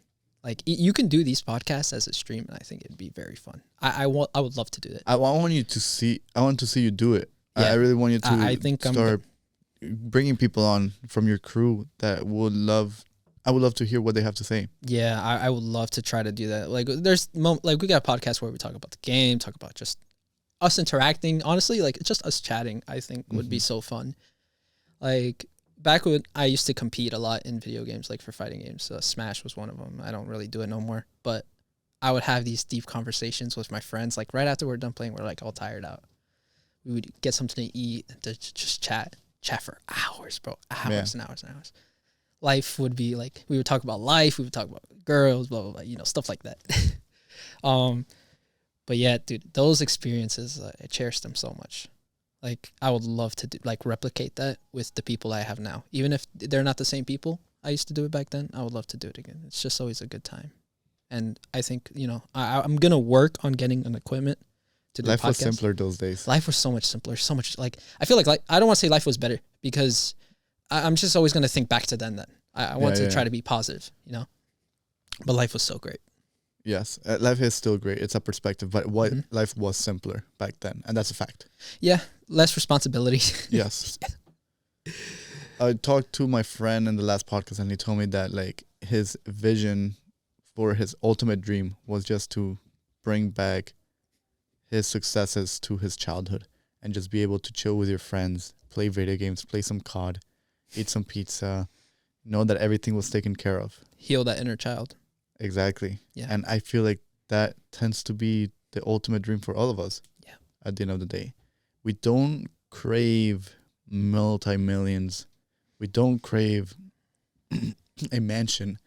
Like you can do these podcasts as a stream, and I think it'd be very fun. I would love to do it. I want you to see. I want to see you do it. Yeah. I really want you to. I think start bringing people on from your crew that would love. I would love to hear what they have to say. Yeah, I would love to try to do that. Like there's like we got a podcast where we talk about the game, talk about just us interacting. Honestly, like just us chatting, I think would be so fun. Like back when I used to compete a lot in video games, like for fighting games, Smash was one of them. I don't really do it no more, but I would have these deep conversations with my friends. Like right after we're done playing, we're like all tired out. We would get something to eat and to just chat for hours, bro, hours and hours and hours. Life would be like, we would talk about life, we would talk about girls, blah, blah, blah, you know, stuff like that. But yeah, dude, those experiences, I cherish them so much. Like, I would love to replicate that with the people I have now. Even if they're not the same people I used to do it back then, I would love to do it again. It's just always a good time. And I think, you know, I'm going to work on getting an equipment to do Life podcasts. was simpler those days. Life was so much simpler, so much, like, I feel like I don't want to say life was better because I'm just always going to think back to then. I want to try to be positive, you know? But life was so great. Yes, life is still great. It's a perspective, but life was simpler back then, and that's a fact. Yeah, less responsibility. Yes. I talked to my friend in the last podcast, and he told me that like his vision for his ultimate dream was just to bring back his successes to his childhood and just be able to chill with your friends, play video games, play some COD, eat some pizza, know that everything was taken care of. Heal that inner child. Exactly. Yeah. And I feel like that tends to be the ultimate dream for all of us. Yeah. At the end of the day, we don't crave multi-millions. We don't crave a mansion.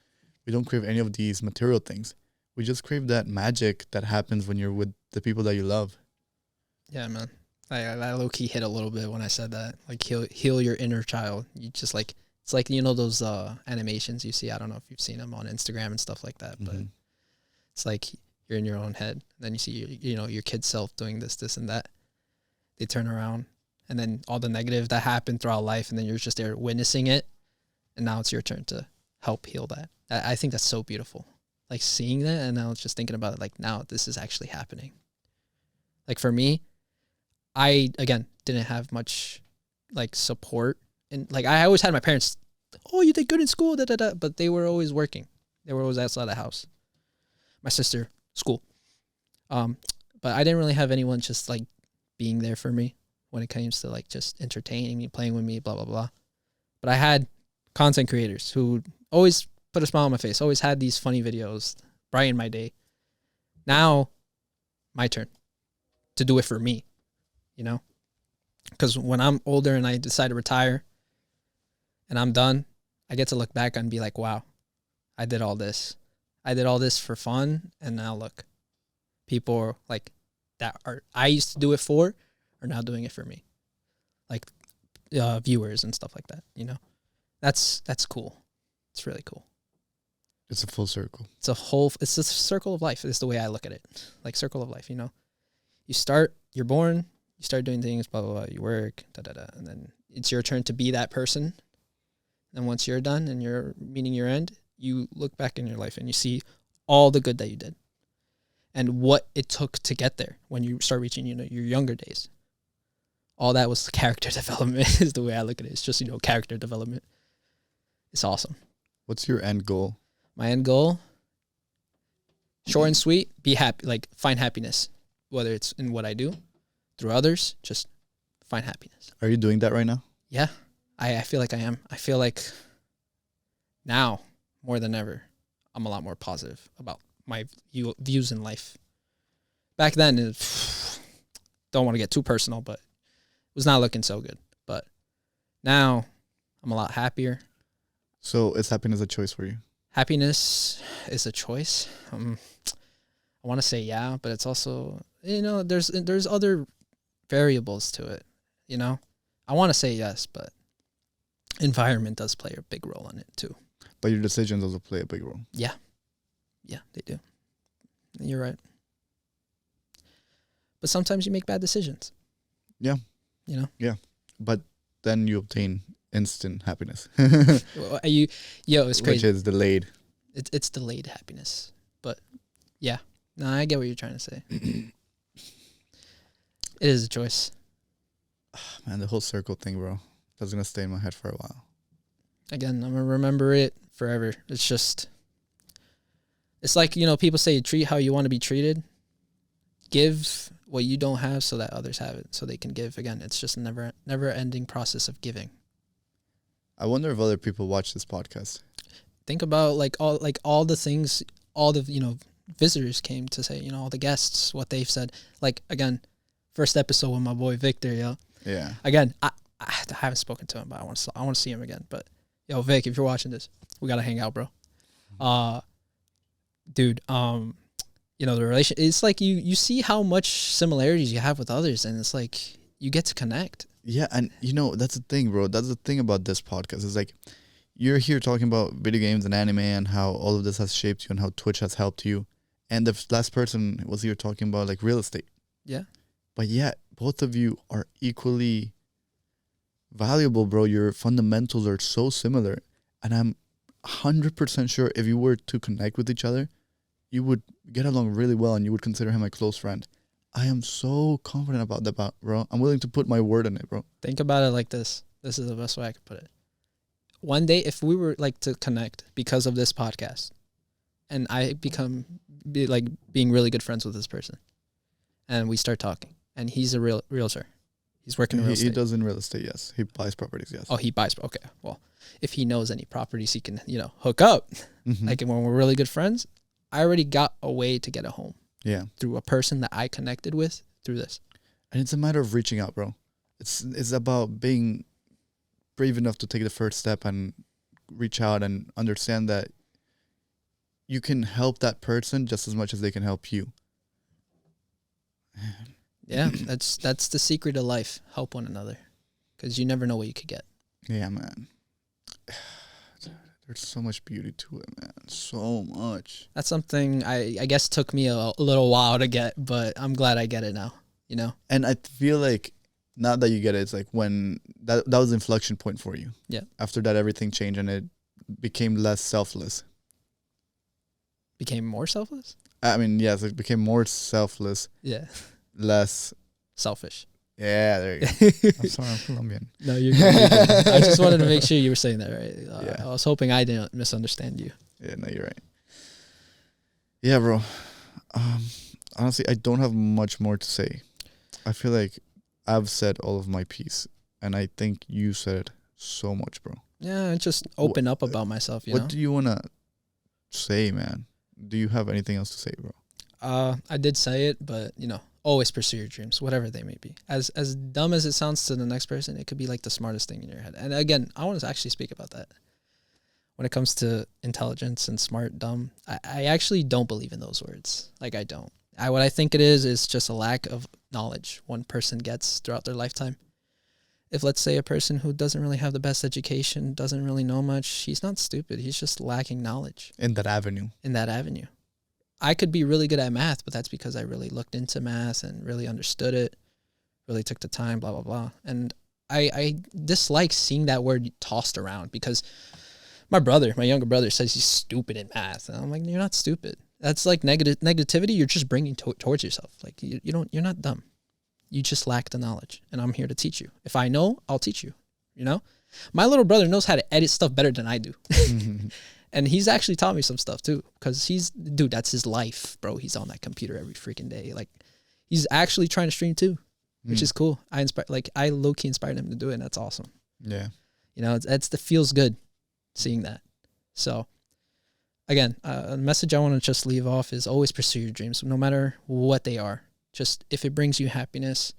We don't crave any of these material things. We just crave that magic that happens when you're with the people that you love. Yeah, man. I low-key hit a little bit when I said that. Like, heal your inner child. You just like, it's like, you know, those animations you see. I don't know if you've seen them on Instagram and stuff like that, but it's like you're in your own head. And then you see, you know, your kid self doing this, and that. They turn around, and then all the negative that happened throughout life, and then you're just there witnessing it, and now it's your turn to help heal that. I think that's so beautiful. Like, seeing that, and now it's just thinking about it, like, now this is actually happening. Like, for me, I, again, didn't have much, like, support. And, like, I always had my parents, oh, you did good in school, da-da-da. But they were always working. They were always outside the house. My sister, school. But I didn't really have anyone just, like, being there for me when it comes to, like, just entertaining me, playing with me, blah, blah, blah. But I had content creators who always put a smile on my face, always had these funny videos, brighten my day. Now, my turn to do it for me, you know? Because when I'm older and I decide to retire and I'm done, I get to look back and be like, wow, I did all this. I did all this for fun, and now look. People are like that I used to do it for are now doing it for me. Like viewers and stuff like that, you know? That's cool. It's really cool. It's a full circle. It's a circle of life. It's the way I look at it. Like, circle of life, you know? You're born, you start doing things, blah, blah, blah, you work, da-da-da, and then it's your turn to be that person. And once you're done and you're meeting your end, you look back in your life and you see all the good that you did and what it took to get there when you start reaching, you know, your younger days. All that was character development is the way I look at it. It's just, you know, character development. It's awesome. What's your end goal? My end goal, short and sweet, be happy, like, find happiness, whether it's in what I do, through others, just find happiness. Are you doing that right now? Yeah, I feel like I am. I feel like now, more than ever, I'm a lot more positive about my views in life. Back then, don't want to get too personal, but it was not looking so good. But now, I'm a lot happier. So is happiness a choice for you? Happiness is a choice. I want to say yeah, but it's also, you know, there's other variables to it, you know? I want to say yes, but environment does play a big role in it too. But your decisions also play a big role. Yeah. Yeah, they do. You're right. But sometimes you make bad decisions. Yeah. You know? Yeah. But then you obtain instant happiness. It's crazy. Which is delayed. It's delayed happiness. But yeah, no, I get what you're trying to say. It is a choice. Man, the whole circle thing, bro, that's gonna stay in my head for a while. Again, I'm gonna remember it forever. It's just, it's like, you know, people say treat how you want to be treated. Give what you don't have so that others have it, so they can give. Again, it's just a never ending process of giving. I wonder if other people watch this podcast. Think about all the things, all the, you know, visitors came to say, you know, all the guests, what they've said. Like, again, first episode with my boy Victor, yo. Yeah. Again, I haven't spoken to him, but I want to see him again. But yo, Vic, if you're watching this, we gotta hang out, bro. Dude, you know, the relation, it's like you see how much similarities you have with others, and it's like you get to connect. Yeah, and you know, that's the thing, bro. That's the thing about this podcast. It's like you're here talking about video games and anime and how all of this has shaped you and how Twitch has helped you. And the last person was here talking about like real estate. Yeah. But yet, both of you are equally valuable, bro. Your fundamentals are so similar. And I'm 100% sure if you were to connect with each other, you would get along really well and you would consider him a close friend. I am so confident about that, bro. I'm willing to put my word on it, bro. Think about it like this. This is the best way I could put it. One day, if we were like to connect because of this podcast, and I being really good friends with this person, and we start talking, and he's a realtor. He's working in real estate. He does in real estate, yes. He buys properties, yes. Oh, he buys. Okay. Well, if he knows any properties, he can, you know, hook up. Mm-hmm. Like when we're really good friends, I already got a way to get a home. Yeah. Through a person that I connected with through this. And it's a matter of reaching out, bro. It's about being brave enough to take the first step and reach out and understand that you can help that person just as much as they can help you. Yeah, that's the secret of life. Help one another. Because you never know what you could get. Yeah, man. There's so much beauty to it, man. So much. That's something I guess took me a little while to get, but I'm glad I get it now, you know? And I feel like now that you get it, it's like when that was the inflection point for you. Yeah. After that, everything changed and it became less selfless. Became more selfless? I mean, yes, it became more selfless. Yeah. Less selfish. Yeah, there you go. I'm sorry, I'm Colombian. No, you're good. You're good. I just wanted to make sure you were saying that right. Yeah. I was hoping I didn't misunderstand you. Yeah, no, you're right. Yeah, bro. Honestly, I don't have much more to say. I feel like I've said all of my piece, and I think you said so much, bro. Yeah, just open up about myself, you know? What do you want to say, man? Do you have anything else to say, bro? I did say it, but, you know, always pursue your dreams, whatever they may be. As dumb as it sounds to the next person, it could be like the smartest thing in your head. And again, I want to actually speak about that. When it comes to intelligence and smart, dumb, I actually don't believe in those words. Like, I don't. What I think it is just a lack of knowledge one person gets throughout their lifetime. If, let's say, a person who doesn't really have the best education, doesn't really know much, he's not stupid. He's just lacking knowledge. In that avenue. I could be really good at math, but that's because I really looked into math and really understood it, really took the time, blah, blah, blah. And I dislike seeing that word tossed around because my younger brother says he's stupid in math. And I'm like, you're not stupid. That's like negativity you're just bringing towards yourself. Like you're not dumb. You just lack the knowledge, and I'm here to teach you. If I know, I'll teach you, you know? My little brother knows how to edit stuff better than I do. And he's actually taught me some stuff too, because that's his life, bro. He's on that computer every freaking day. Like, he's actually trying to stream too, which is cool. I low-key inspired him to do it, and that's awesome. Yeah. You know, it feels good seeing that. So, again, a message I want to just leave off is always pursue your dreams, no matter what they are. Just, if it brings you happiness,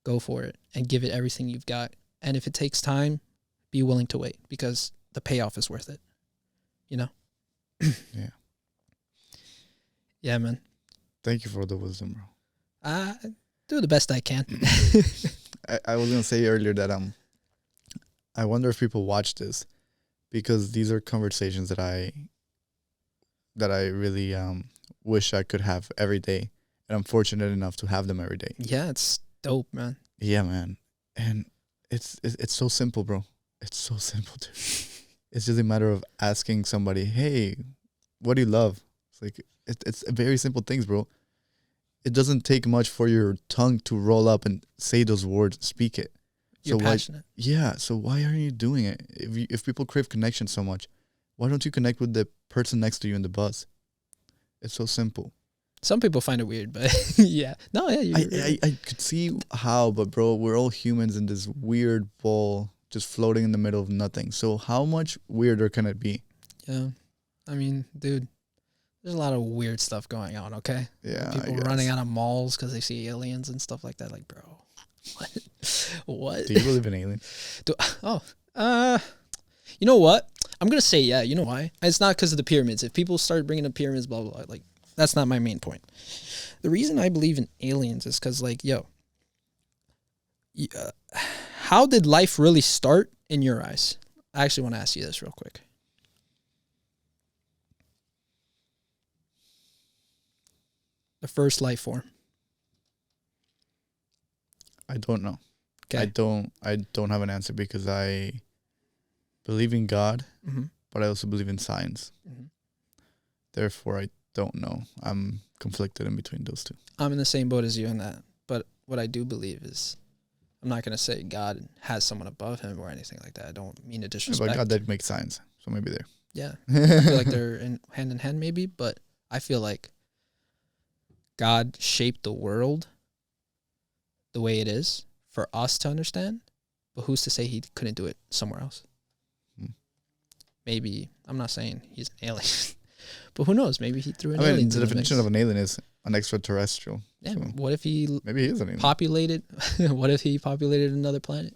go for it and give it everything you've got. And if it takes time, be willing to wait, because the payoff is worth it. You know? Yeah. Yeah, man. Thank you for the wisdom, bro. I do the best I can. I was going to say earlier that I wonder if people watch this, because these are conversations that I really wish I could have every day. And I'm fortunate enough to have them every day. Yeah, it's dope, man. Yeah, man. And it's so simple, bro. It's so simple, dude. It's just a matter of asking somebody, hey, what do you love? It's like it's very simple things, bro. It doesn't take much for your tongue to roll up and say those words, speak it. You're So passionate. so why aren't you doing it? If people crave connection so much, why don't you connect with the person next to you in the bus? It's so simple. Some people find it weird, but yeah. No, yeah. I could see how, but bro, we're all humans in this weird ball just floating in the middle of nothing. So how much weirder can it be? Yeah. I mean, dude, there's a lot of weird stuff going on, okay? Yeah. People running out of malls because they see aliens and stuff like that. Like, bro, what? Do you believe in aliens? You know what? I'm going to say, yeah. You know why? It's not because of the pyramids. If people start bringing up pyramids, blah, blah, blah, like, that's not my main point. The reason I believe in aliens is because, like, how did life really start in your eyes? I actually want to ask you this real quick. The first life form. I don't know. Okay. I don't have an answer because I believe in God, Mm-hmm. but I also believe in science. Mm-hmm. Therefore, I don't know. I'm conflicted in between those two. I'm in the same boat as you in that. But what I do believe is, I'm not going to say God has someone above him or anything like that. I don't mean to disrespect. But God did make science, so maybe there. Yeah. I feel like they're hand in hand maybe, but I feel like God shaped the world the way it is for us to understand, but who's to say he couldn't do it somewhere else? Maybe, I'm not saying he's an alien, but who knows? Maybe he threw an alien. The definition of an alien is an extraterrestrial. Yeah, so what if he maybe he is an alien. populated? What if he populated another planet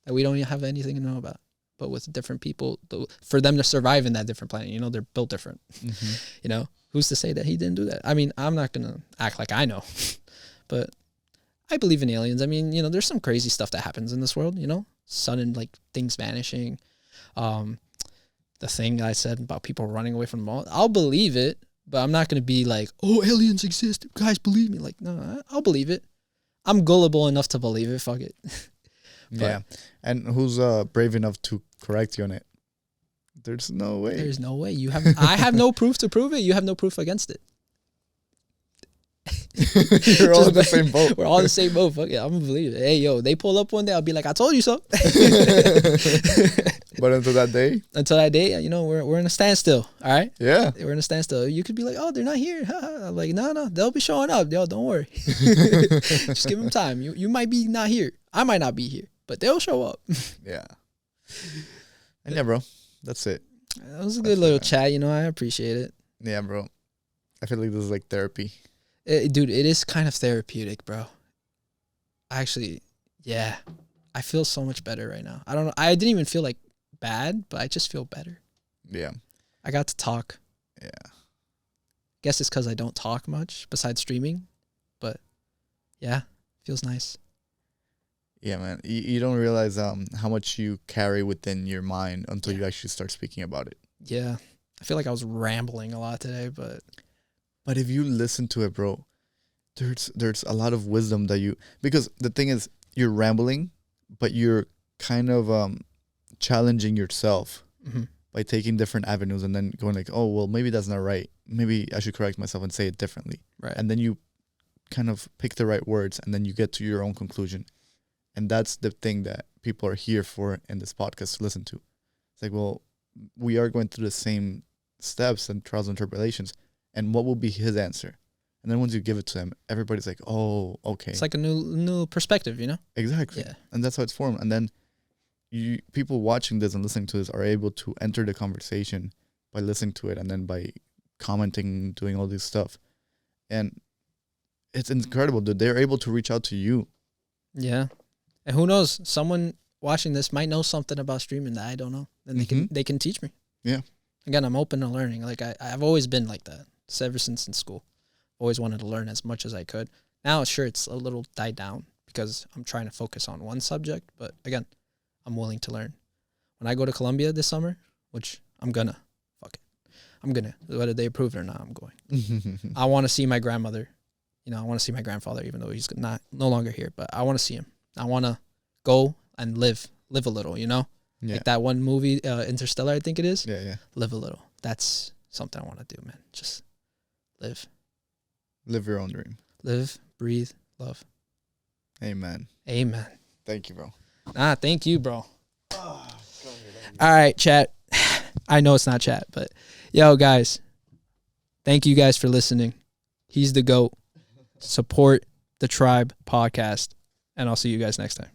that we don't even have anything to know about, but with different people for them to survive in that different planet? You know, they're built different. Mm-hmm. You know, who's to say that he didn't do that? I mean, I'm not gonna act like I know, but I believe in aliens. I mean, you know, there's some crazy stuff that happens in this world. You know, sudden like things vanishing. The thing I said about people running away from the mall, I'll believe it, but I'm not going to be like, oh, aliens exist. Guys, believe me. Like, no, I'll believe it. I'm gullible enough to believe it. Fuck it. Yeah. And who's brave enough to correct you on it? There's no way. There's no way. I have no proof to prove it. You have no proof against it. You're all in the same boat. We're all in the same boat. Fuck it. I'm going to believe it. Hey, yo, they pull up one day. I'll be like, I told you so. But until that day? Until that day, you know, we're in a standstill. All right? Yeah. We're in a standstill. You could be like, oh, they're not here. I'm like, no, they'll be showing up. Yo, don't worry. Just give them time. You might be not here. I might not be here, but they'll show up. Yeah. And yeah, bro. That's it. That was a good little chat. You know, I appreciate it. Yeah, bro. I feel like this is like therapy. Dude, it is kind of therapeutic, bro. Actually, yeah. I feel so much better right now. I don't know. I didn't even feel like bad, but I just feel better. Yeah. I got to talk. Yeah. Guess it's because I don't talk much besides streaming. But yeah, feels nice. Yeah, man. You don't realize how much you carry within your mind until you actually start speaking about it. Yeah. I feel like I was rambling a lot today, but if you listen to it, bro, there's a lot of wisdom that because the thing is, you're rambling, but you're kind of challenging yourself by taking different avenues and then going like, oh, well, maybe that's not right. Maybe I should correct myself and say it differently. Right. And then you kind of pick the right words and then you get to your own conclusion. And that's the thing that people are here for in this podcast to listen to. It's like, well, we are going through the same steps and trials and tribulations. And what will be his answer? And then once you give it to him, everybody's like, oh, okay. It's like a new perspective, you know? Exactly. Yeah. And that's how it's formed. And then people watching this and listening to this are able to enter the conversation by listening to it and then by commenting, doing all this stuff. And it's incredible that they're able to reach out to you. Yeah. And who knows? Someone watching this might know something about streaming that I don't know. And they can teach me. Yeah. Again, I'm open to learning. Like I've always been like that. Ever since in school. Always wanted to learn as much as I could. Now, sure, it's a little died down because I'm trying to focus on one subject. But again, I'm willing to learn. When I go to Colombia this summer, which I'm gonna, whether they approve it or not, I'm going. I want to see my grandmother. You know, I want to see my grandfather, even though he's no longer here. But I want to see him. I want to go and live a little, you know? Yeah. Like that one movie, Interstellar, I think it is. Yeah, yeah. Live a little. That's something I want to do, man. Just live. Live your own dream. Live, breathe, love. Amen. Amen. Thank you, bro. Thank you, bro. All right, chat. I know it's not chat, but yo, guys, thank you guys for listening. He's the GOAT. Support the Tribe podcast, and I'll see you guys next time.